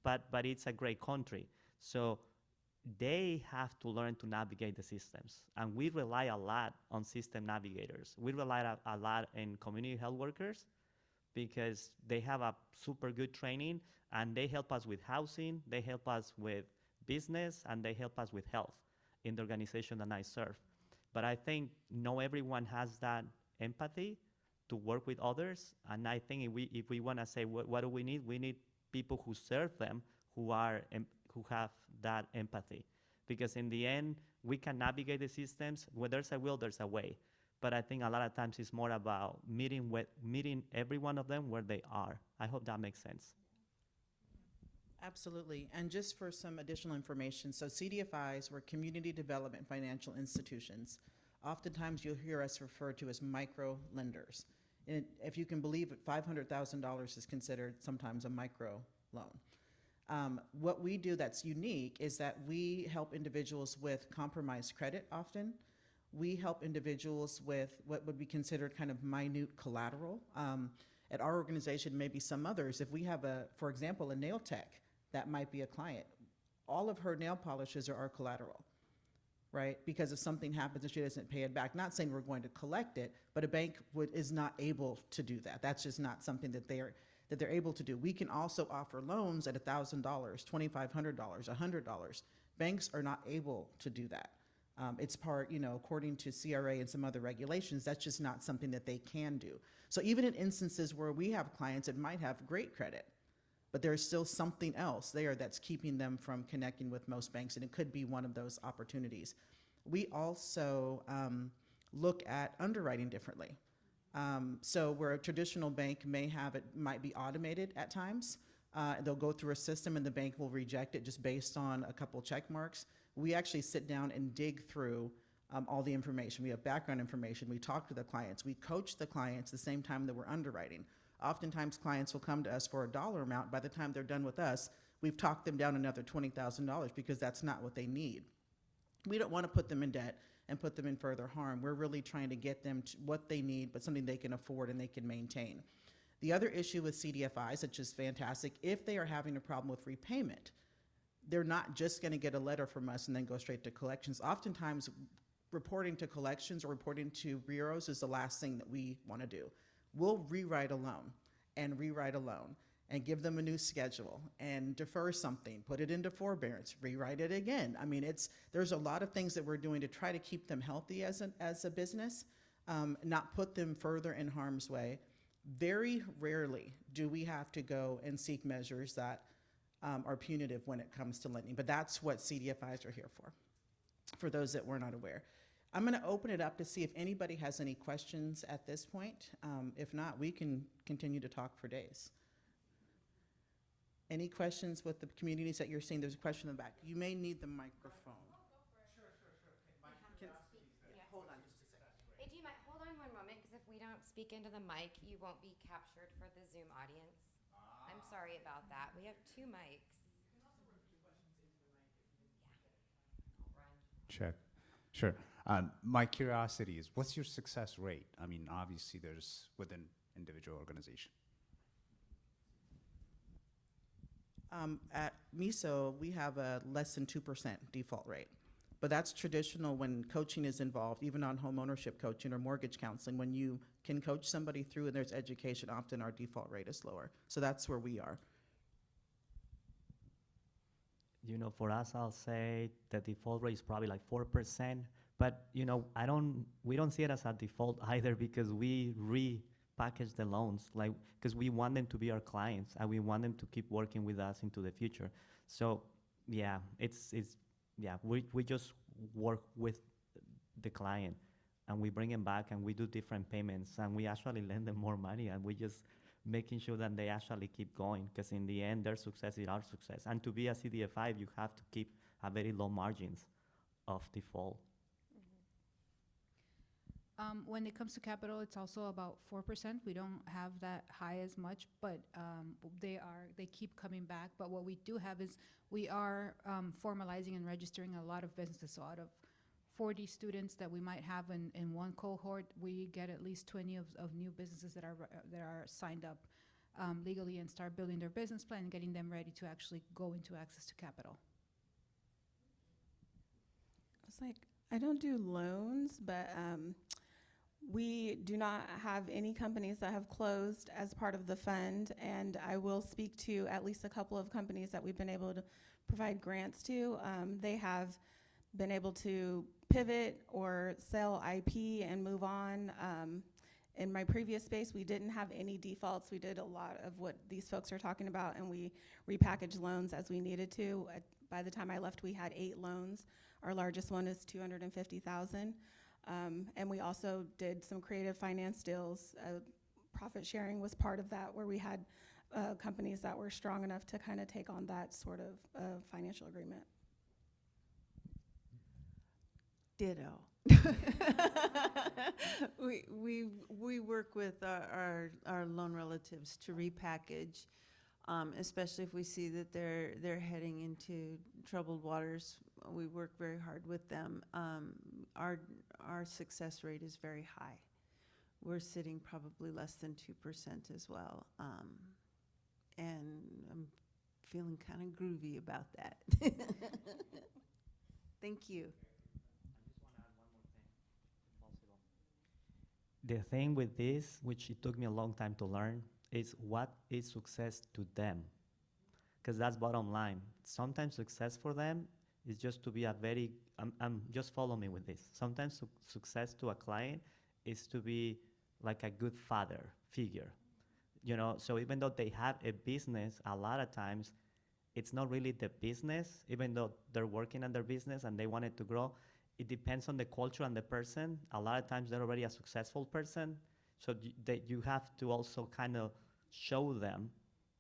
but it's a great country. So they have to learn to navigate the systems. And we rely a lot on system navigators. We rely a lot in community health workers because they have a super good training and they help us with housing, they help us with business, and they help us with health in the organization that I serve. But I think not everyone has that empathy to work with others. And I think if we want to say what do we need people who serve them who have that empathy. Because in the end, we can navigate the systems. Where there's a will, there's a way. But I think a lot of times it's more about meeting every one of them where they are. I hope that makes sense. Absolutely. And just for some additional information, so CDFIs were community development financial institutions. Oftentimes you'll hear us referred to as micro lenders. And if you can believe it, $500,000 is considered sometimes a micro loan. What we do that's unique is that we help individuals with compromised credit often. We help individuals with what would be considered kind of minute collateral. At our organization, maybe some others, if we have for example, a nail tech that might be a client, all of her nail polishes are our collateral, right? Because if something happens and she doesn't pay it back, not saying we're going to collect it, but a bank is not able to do that. That's just not something that they're able to do. We can also offer loans at $1,000, $2,500, $100. Banks are not able to do that. It's part, according to CRA and some other regulations, that's just not something that they can do. So even in instances where we have clients that might have great credit, but there's still something else there that's keeping them from connecting with most banks, and it could be one of those opportunities. We also look at underwriting differently. So where a traditional bank might be automated at times. They'll go through a system and the bank will reject it just based on a couple check marks. We actually sit down and dig through all the information. We have background information. We talk to the clients. We coach the clients the same time that we're underwriting. Oftentimes clients will come to us for a dollar amount. By the time they're done with us, we've talked them down another $20,000 because that's not what they need. We don't want to put them in debt and put them in further harm. We're really trying to get them to what they need, but something they can afford and they can maintain. The other issue with CDFIs, which is fantastic, if they are having a problem with repayment, they're not just going to get a letter from us and then go straight to collections. Oftentimes, reporting to collections or reporting to bureaus is the last thing that we want to do. We'll rewrite a loan and rewrite a loan and give them a new schedule and defer something, put it into forbearance, rewrite it again. I mean, there's a lot of things that we're doing to try to keep them healthy as a business, not put them further in harm's way. Very rarely do we have to go and seek measures that are punitive when it comes to lending, but that's what CDFIs are here for those that were not aware. I'm going to open it up to see if anybody has any questions at this point. If not, we can continue to talk for days. Any questions with the communities that you're seeing? There's a question in the back. You may need the microphone. Hold on just a second. Hey, do you mind, hold on one moment, because if we don't speak into the mic, you won't be captured for the Zoom audience. I'm sorry about that. We have two mics. You can also repeat questions into the mic if you didn't. Yeah. I'll run. Check. Sure. My curiosity is, what's your success rate? I mean, obviously there's within individual organization. At MISO, we have a less than 2% default rate. But that's traditional when coaching is involved, even on home ownership coaching or mortgage counseling. When you can coach somebody through and there's education, often our default rate is lower. So that's where we are. For us, I'll say the default rate is probably like 4%. But we don't see it as a default either, because we repackage the loans, because we want them to be our clients and we want them to keep working with us into the future. So yeah, we just work with the client and we bring them back and we do different payments and we actually lend them more money and we just making sure that they actually keep going, because in the end, their success is our success. And to be a CDFI, you have to keep a very low margins of default. When it comes to capital, it's also about 4%. We don't have that high as much, but they keep coming back. But what we do have is we are formalizing and registering a lot of businesses. So out of 40 students that we might have in one cohort, we get at least 20 of new businesses that are signed up legally and start building their business plan and getting them ready to actually go into access to capital. It's like, I don't do loans, but we do not have any companies that have closed as part of the fund, and I will speak to at least a couple of companies that we've been able to provide grants to. They have been able to pivot or sell IP and move on. In my previous space, we didn't have any defaults. We did a lot of what these folks are talking about, and we repackaged loans as we needed to. By the time I left, we had 8 loans. Our largest one is $250,000. And we also did some creative finance deals. Profit sharing was part of that, where we had companies that were strong enough to kind of take on that sort of financial agreement. Ditto. We work with our loan relatives to repackage, especially if we see that they're heading into troubled waters. We work very hard with them. Our success rate is very high. We're sitting probably less than 2% as well, and I'm feeling kind of groovy about that. Thank you. The thing with this, which it took me a long time to learn, is what is success to them. Because that's bottom line. Sometimes success for them is just to be a very, just follow me with this. Sometimes success to a client is to be like a good father figure. You know, so even though they have a business, a lot of times it's not really the business, even though they're working on their business and they want it to grow. It depends on the culture and the person. A lot of times they're already a successful person. So you have to also kind of show them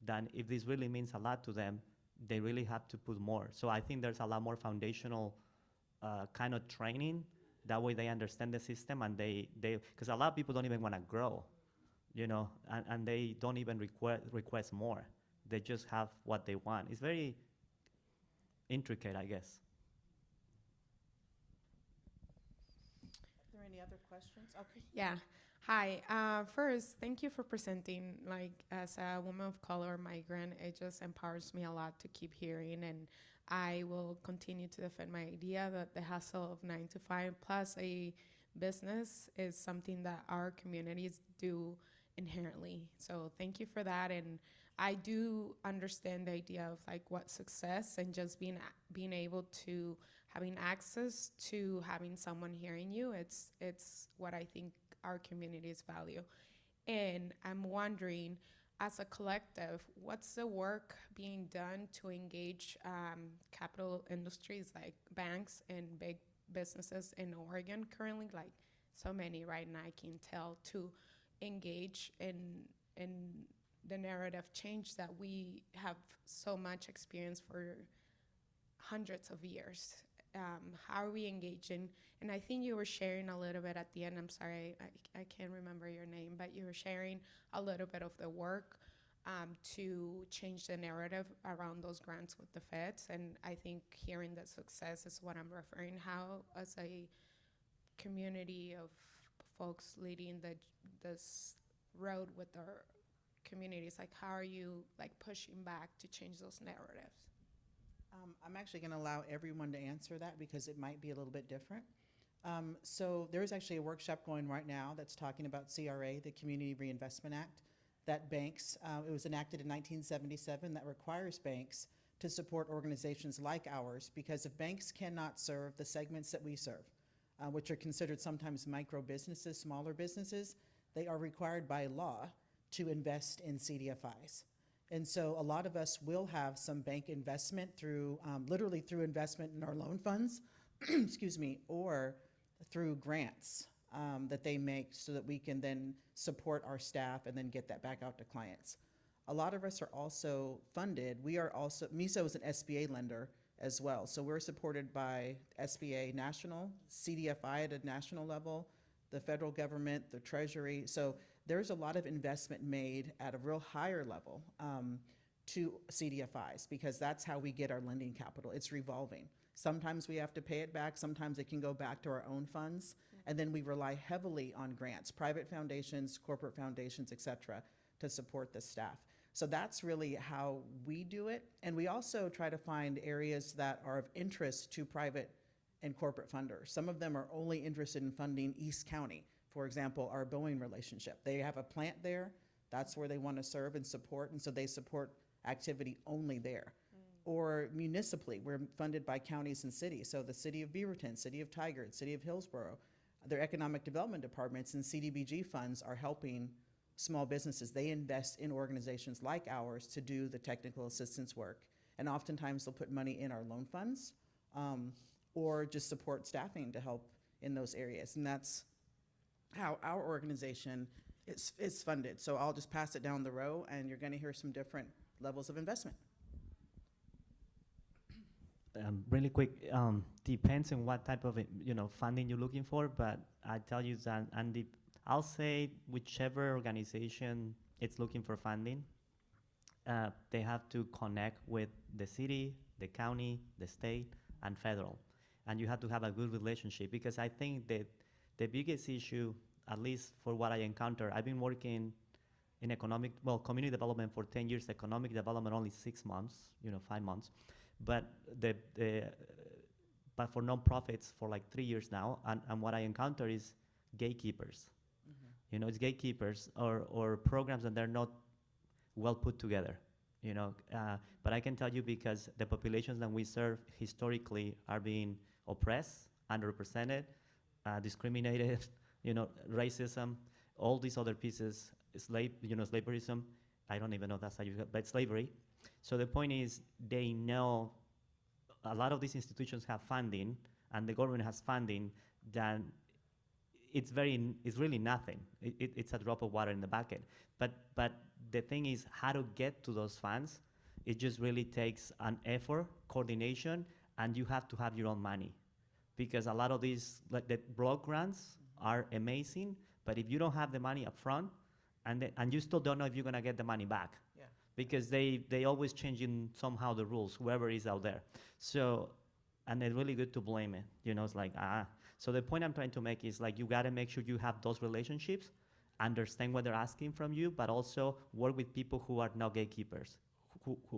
that if this really means a lot to them, they really have to put more. So I think there's a lot more foundational kind of training. That way they understand the system, and they because a lot of people don't even want to grow, you know, and they don't even request more. They just have what they want. It's very intricate, I guess. Are there any other questions? Okay. Yeah. Hi. First, thank you for presenting. Like, as a woman of color, migrant, it just empowers me a lot to keep hearing, and I will continue to defend my idea that the hustle of 9 to 5 plus a business is something that our communities do inherently. So thank you for that. And I do understand the idea of like what success and just being able to having access to having someone hearing you. It's what I think our communities value. And I'm wondering, as a collective, what's the work being done to engage capital industries like banks and big businesses in Oregon currently, like so many right now, I can tell, to engage in the narrative change that we have so much experience for hundreds of years. How are we engaging? And I think you were sharing a little bit at the end. I'm sorry, I can't remember your name, but you were sharing a little bit of the work to change the narrative around those grants with the feds. And I think hearing that success is what I'm referring. How, as a community of folks leading this road with our communities, like how are you like pushing back to change those narratives? I'm actually going to allow everyone to answer that because it might be a little bit different. So there is actually a workshop going right now that's talking about CRA, the Community Reinvestment Act, that banks, it was enacted in 1977, that requires banks to support organizations like ours, because if banks cannot serve the segments that we serve, which are considered sometimes micro businesses, smaller businesses, they are required by law to invest in CDFIs. And so a lot of us will have some bank investment through, literally through investment in our loan funds, excuse me, or through grants. that they make so that we can then support our staff and then get that back out to clients. A lot of us are also funded. We are also, MISO is an SBA lender as well. So we're supported by SBA National, CDFI at a national level, the federal government, the Treasury. So there's a lot of investment made at a real higher level to CDFIs, because that's how we get our lending capital. It's revolving. Sometimes we have to pay it back. Sometimes it can go back to our own funds. And then we rely heavily on grants, private foundations, corporate foundations, et cetera, to support the staff. So that's really how we do it. And we also try to find areas that are of interest to private and corporate funders. Some of them are only interested in funding East County. For example, our Boeing relationship. They have a plant there. That's where they want to serve and support. And so they support activity only there. Or municipally, we're funded by counties and cities. So the city of Beaverton, city of Tigard, city of Hillsborough, their economic development departments and CDBG funds are helping small businesses. They invest in organizations like ours to do the technical assistance work. And oftentimes they'll put money in our loan funds or just support staffing to help in those areas. And that's how our organization is funded. So I'll just pass it down the row and you're gonna hear some different levels of investment. Really quick, depends on what type of funding you're looking for, but I tell you that, and I'll say whichever organization is looking for funding, they have to connect with the city, the county, the state, and federal, and you have to have a good relationship, because I think that the biggest issue, at least for what I encounter, I've been working in community development for 10 years, economic development only 6 months, 5 months. But but for nonprofits for like 3 years now, and what I encounter is gatekeepers. Mm-hmm. It's gatekeepers or programs that they're not well put together. But I can tell you, because the populations that we serve historically are being oppressed, underrepresented, discriminated, racism, all these other pieces, slaveryism. I don't even know if that's how you, but slavery. So the point is, they know a lot of these institutions have funding, and the government has funding that it's really nothing. It's a drop of water in the bucket. But the thing is, how to get to those funds, it just really takes an effort, coordination, and you have to have your own money, because a lot of these, like the block grants, are amazing. But if you don't have the money up front, and you still don't know if you're gonna get the money back. Because they always changing somehow the rules, whoever is out there. So, and it's really good to blame it. It's like, So the point I'm trying to make is, like, you gotta make sure you have those relationships, understand what they're asking from you, but also work with people who are not gatekeepers,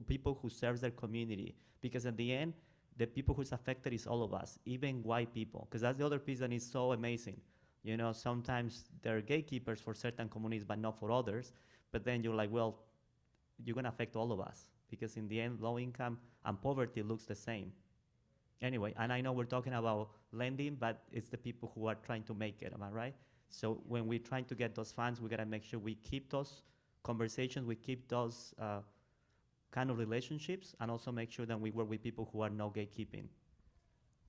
people who serve their community. Because at the end, the people who's affected is all of us, even white people. Because that's the other piece that is so amazing. Sometimes they're gatekeepers for certain communities, but not for others. But then you're like, well, you're gonna affect all of us, because in the end, low income and poverty looks the same. Anyway, and I know we're talking about lending, but it's the people who are trying to make it, am I right? So when we're trying to get those funds, we gotta make sure we keep those conversations, we keep those kind of relationships, and also make sure that we work with people who are no gatekeeping.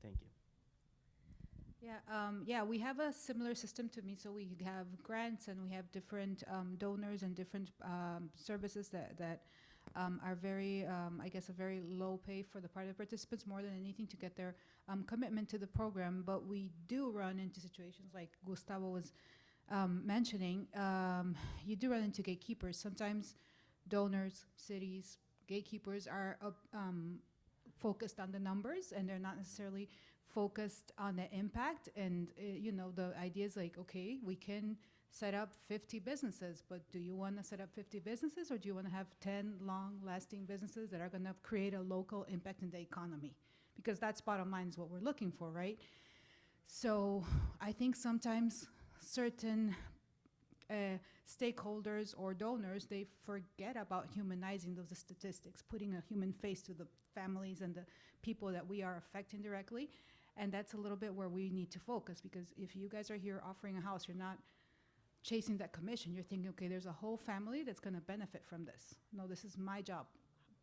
Thank you. Yeah, we have a similar system to me. So we have grants and we have different donors and different services that are very, I guess, a very low pay for the private participants, more than anything, to get their commitment to the program. But we do run into situations like Gustavo was mentioning. You do run into gatekeepers. Sometimes donors, cities, gatekeepers are focused on the numbers, and they're not necessarily focused on the impact. And the idea is like, okay, we can set up 50 businesses, but do you want to set up 50 businesses, or do you want to have 10 long-lasting businesses that are going to create a local impact in the economy? Because that's bottom line, is what we're looking for, right? So I think sometimes certain stakeholders or donors, they forget about humanizing those statistics, putting a human face to the families and the people that we are affecting directly. And that's a little bit where we need to focus, because if you guys are here offering a house, you're not chasing that commission. You're thinking, okay, there's a whole family that's going to benefit from this. No, this is my job,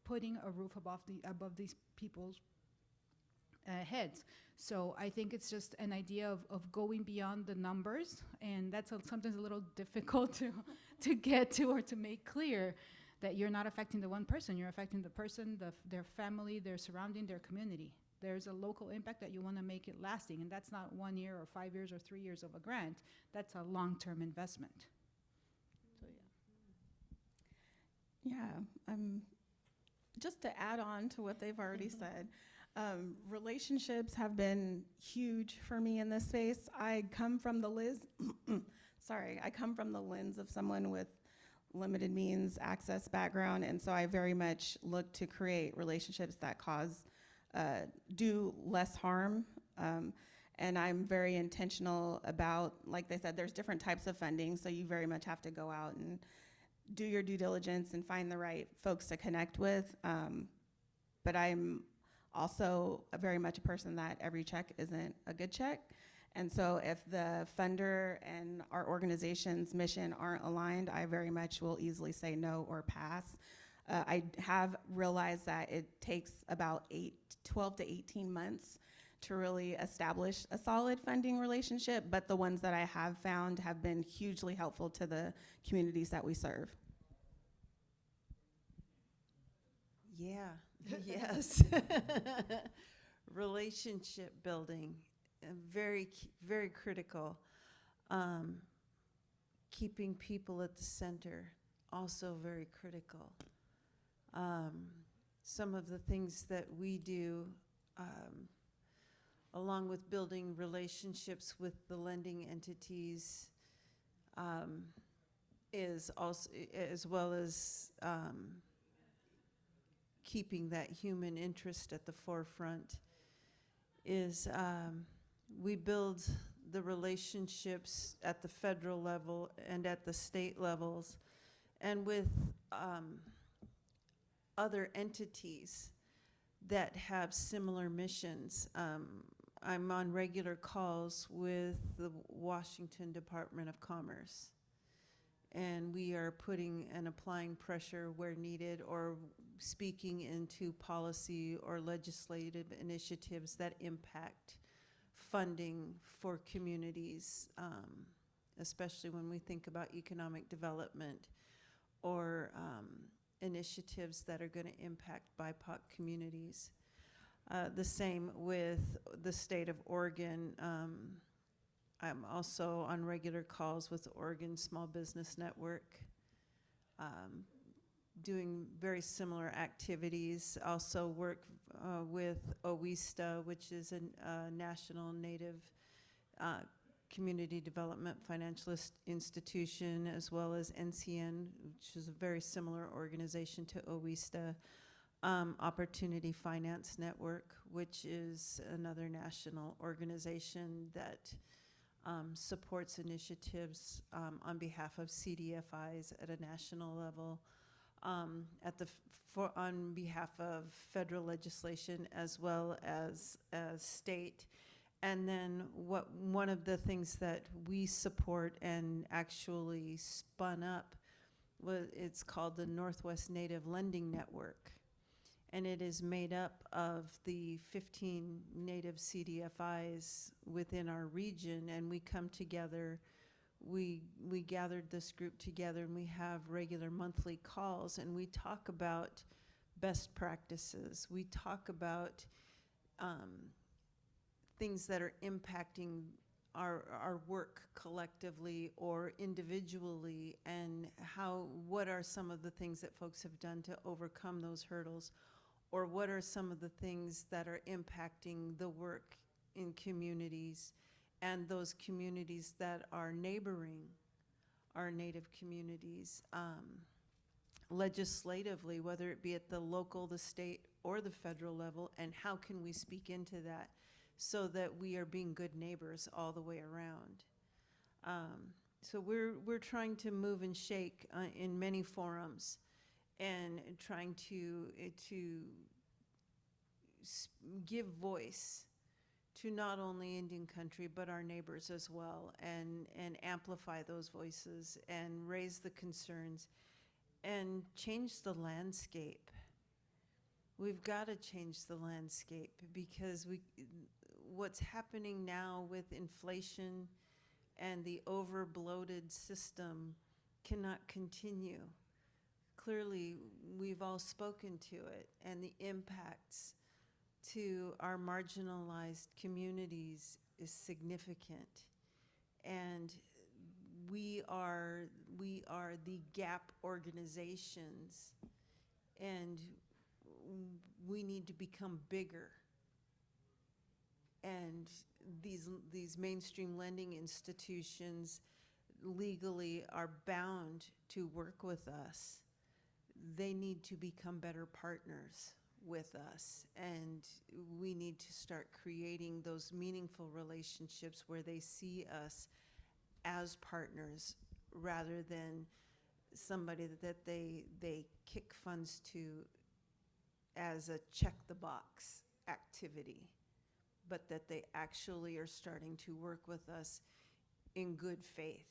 putting a roof above these people's heads. So I think it's just an idea of going beyond the numbers, and that's sometimes a little difficult to get to or to make clear that you're not affecting the one person, you're affecting the person, their family, their surrounding, their community. There's a local impact that you want to make it lasting, and that's not 1 year or 5 years or 3 years of a grant. That's a long-term investment. So Yeah, just to add on to what they've already said, relationships have been huge for me in this space. I come from the lens of someone with limited means, access background, and so I very much look to create relationships that do less harm. And I'm very intentional about, like they said, there's different types of funding, so you very much have to go out and do your due diligence and find the right folks to connect with. But I'm also very much a person that every check isn't a good check. And so if the funder and our organization's mission aren't aligned, I very much will easily say no or pass. I have realized that it takes about 12 to 18 months to really establish a solid funding relationship, but the ones that I have found have been hugely helpful to the communities that we serve. Yeah, yes. Relationship building, very, very critical. Keeping people at the center, also very critical. Some of the things that we do, along with building relationships with the lending entities, is also, as well as keeping that human interest at the forefront, is we build the relationships at the federal level and at the state levels, and with other entities that have similar missions. I'm on regular calls with the Washington Department of Commerce, and we are putting and applying pressure where needed, or speaking into policy or legislative initiatives that impact funding for communities, especially when we think about economic development or initiatives that are going to impact BIPOC communities. The same with the state of Oregon. I'm also on regular calls with the Oregon Small Business Network, doing very similar activities. Also work with OWISTA, which is a national Native community development financial institution, as well as NCN, which is a very similar organization to OWISTA. Opportunity Finance Network, which is another national organization that supports initiatives on behalf of CDFIs at a national level, on behalf of federal legislation as well as state. And then one of the things that we support and actually spun up it's called the Northwest Native Lending Network. And it is made up of the 15 Native CDFIs within our region, and we come together. We gathered this group together, and we have regular monthly calls, and we talk about best practices. We talk about things that are impacting our work collectively or individually, and what are some of the things that folks have done to overcome those hurdles, or what are some of the things that are impacting the work in communities, and those communities that are neighboring our Native communities, legislatively, whether it be at the local, the state, or the federal level, and how can we speak into that so that we are being good neighbors all the way around. So we're trying to move and shake in many forums, and trying to give voice to not only Indian country but our neighbors as well, and amplify those voices and raise the concerns and change the landscape. We've got to change the landscape because what's happening now with inflation and the over bloated system cannot continue. Clearly, we've all spoken to it, and the impacts to our marginalized communities is significant. And we are the gap organizations, and we need to become bigger. And these mainstream lending institutions legally are bound to work with us. They need to become better partners with us, and we need to start creating those meaningful relationships where they see us as partners rather than somebody that they kick funds to as a check the box activity, but that they actually are starting to work with us in good faith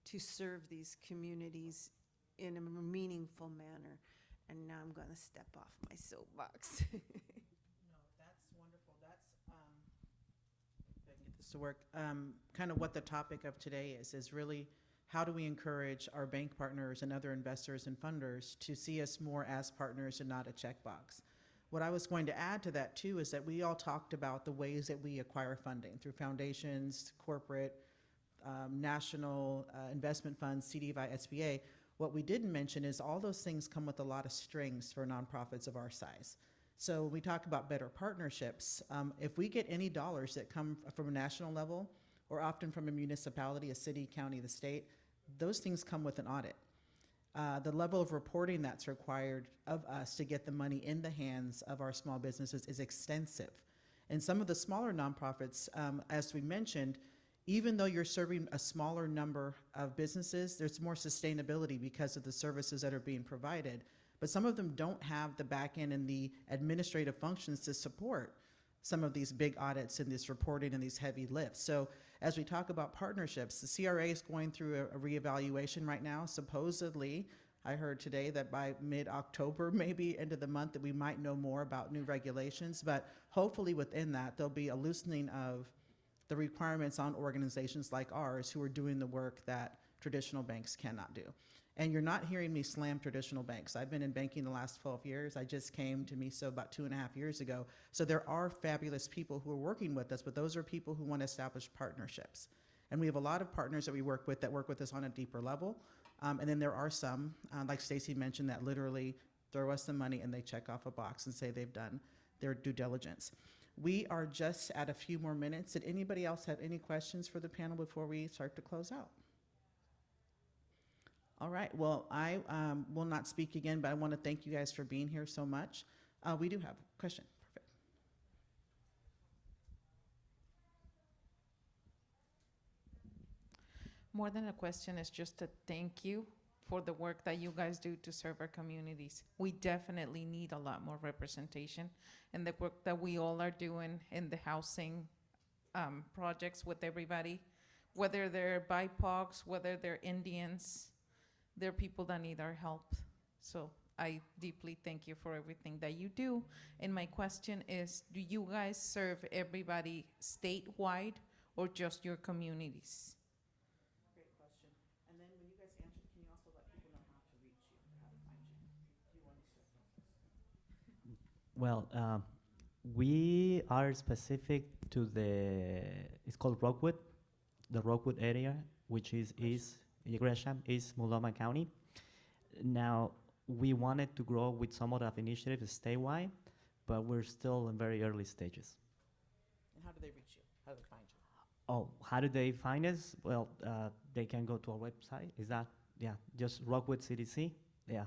to serve these communities in a meaningful manner. And now I'm going to step off my soapbox. No, that's wonderful. That's, if I can get this to work, kind of what the topic of today is really how do we encourage our bank partners and other investors and funders to see us more as partners and not a checkbox. What I was going to add to that too is that we all talked about the ways that we acquire funding through foundations, corporate, national investment funds, CDFI, SBA. What we didn't mention is all those things come with a lot of strings for nonprofits of our size. So we talk about better partnerships. If we get any dollars that come from a national level, or often from a municipality, a city, county, the state, those things come with an audit. The level of reporting that's required of us to get the money in the hands of our small businesses is extensive. And some of the smaller nonprofits, as we mentioned, even though you're serving a smaller number of businesses, there's more sustainability because of the services that are being provided. But some of them don't have the back end and the administrative functions to support some of these big audits and this reporting and these heavy lifts. So as we talk about partnerships, the CRA is going through a reevaluation right now. Supposedly, I heard today that by mid-October, maybe end of the month, that we might know more about new regulations. But hopefully within that, there'll be a loosening of the requirements on organizations like ours who are doing the work that traditional banks cannot do. And you're not hearing me slam traditional banks. I've been in banking the last 12 years. I just came to MISO about 2.5 years ago. So there are fabulous people who are working with us, but those are people who want to establish partnerships. And we have a lot of partners that we work with that work with us on a deeper level. And then there are some, like Stacy mentioned, that literally throw us the money and they check off a box and say they've done their due diligence. We are just at a few more minutes. Did anybody else have any questions for the panel before we start to close out? All right, well, I will not speak again, but I want to thank you guys for being here so much. We do have a question. Perfect. More than a question, it's just a thank you for the work that you guys do to serve our communities. We definitely need a lot more representation, and the work that we all are doing in the housing projects with everybody, whether they're BIPOCs, whether they're Indians, they're people that need our help. So I deeply thank you for everything that you do. And my question is, do you guys serve everybody statewide or just your communities? Great question. And then when you guys answer, can you also let people know how to reach you, how to find you? Do you want to start? Well, we are specific to it's called Rockwood, the Rockwood area, which is Gresham, East Multnomah County. Now, we wanted to grow with some of the initiatives statewide, but we're still in very early stages. And how do they reach you? How do they find you? Oh, how do they find us? Well, they can go to our website. Is that, yeah, just Rockwood CDC? Yeah.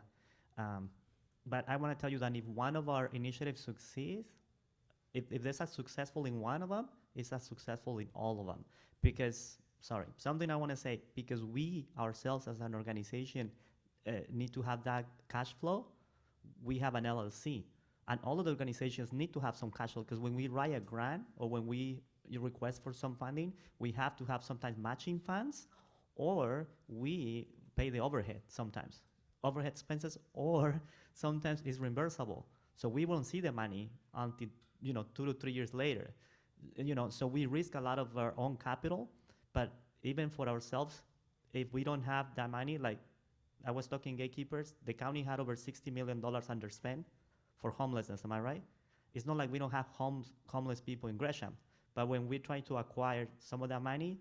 But I want to tell you that if one of our initiatives succeeds, if there's a successful in one of them, it's a successful in all of them. Because, sorry, something I want to say, because we ourselves as an organization need to have that cash flow, we have an LLC. And all of the organizations need to have some cash flow, because when we write a grant or when we request for some funding, we have to have sometimes matching funds, or we pay the overhead sometimes, overhead expenses, or sometimes it's reimbursable. So we won't see the money until, 2 to 3 years later. So we risk a lot of our own capital, but even for ourselves, if we don't have that money, like I was talking gatekeepers, the county had over $60 million underspent for homelessness, am I right? It's not like we don't have homeless people in Gresham, but when we try to acquire some of that money,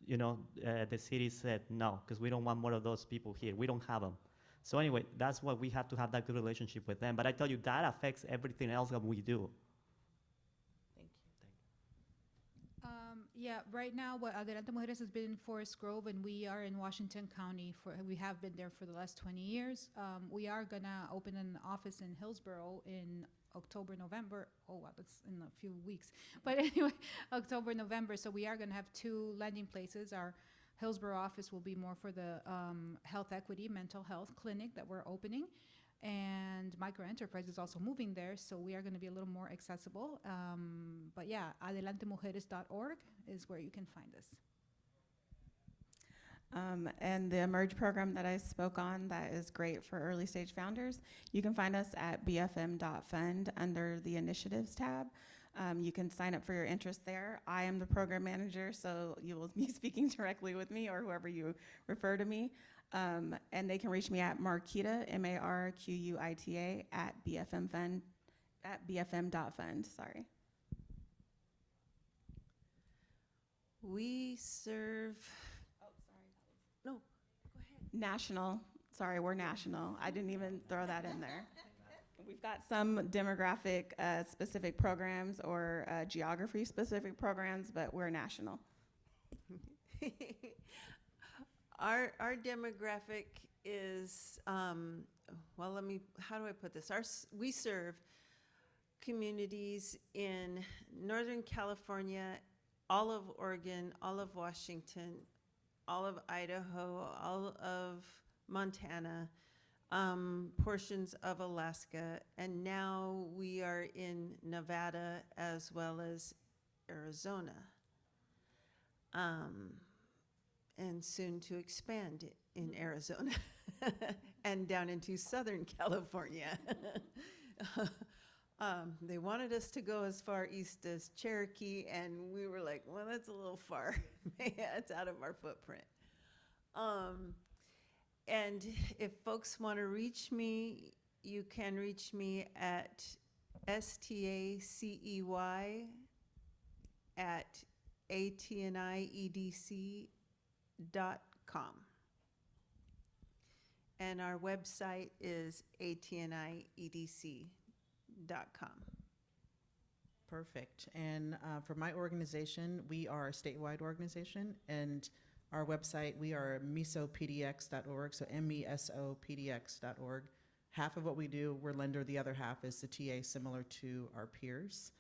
the city said no, because we don't want more of those people here. We don't have them. So anyway, that's why we have to have that good relationship with them. But I tell you, that affects everything else that we do. Thank you. Yeah, right now, what Adelante Mujeres has been in Forest Grove, and we are in Washington County we have been there for the last 20 years. We are gonna open an office in Hillsborough in October, November. Oh, wow, that's in a few weeks. But anyway, October, November. So we are gonna have 2 landing places. Our Hillsborough office will be more for the health equity, mental health clinic that we're opening. And Microenterprise is also moving there, so we are going to be a little more accessible. But yeah, adelantemujeres.org is where you can find us. And the Emerge program that I spoke on, that is great for early stage founders. You can find us at bfm.fund under the initiatives tab. You can sign up for your interest there. I am the program manager, so you will be speaking directly with me or whoever you refer to me. And they can reach me at Marquita, Marquita, at bfm.fund, sorry. We serve. Oh, sorry. No, go ahead. National, sorry, we're national. I didn't even throw that in there. We've got some demographic specific programs or geography specific programs, but we're national. Our demographic is, how do I put this? We serve communities in Northern California, all of Oregon, all of Washington, all of Idaho, all of Montana, portions of Alaska, and now we are in Nevada as well as Arizona. And soon to expand in Arizona and down into Southern California. They wanted us to go as far east as Cherokee, and we were like, well, that's a little far. Yeah, it's out of our footprint. And if folks want to reach me, you can reach me at stacey@atniedc.com. And our website is atniedc.com. Perfect. And for my organization, we are a statewide organization, and our website, we are mesopdx.org, so mesopdx.org. Half of what we do, we're lender. The other half is the TA, similar to our peers.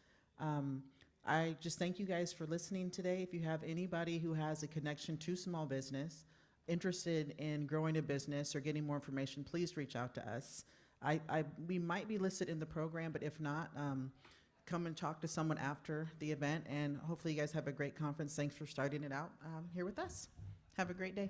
I just thank you guys for listening today. If you have anybody who has a connection to small business, interested in growing a business or getting more information, please reach out to us. We might be listed in the program, but if not, come and talk to someone after the event, and hopefully you guys have a great conference. Thanks for starting it out here with us. Have a great day.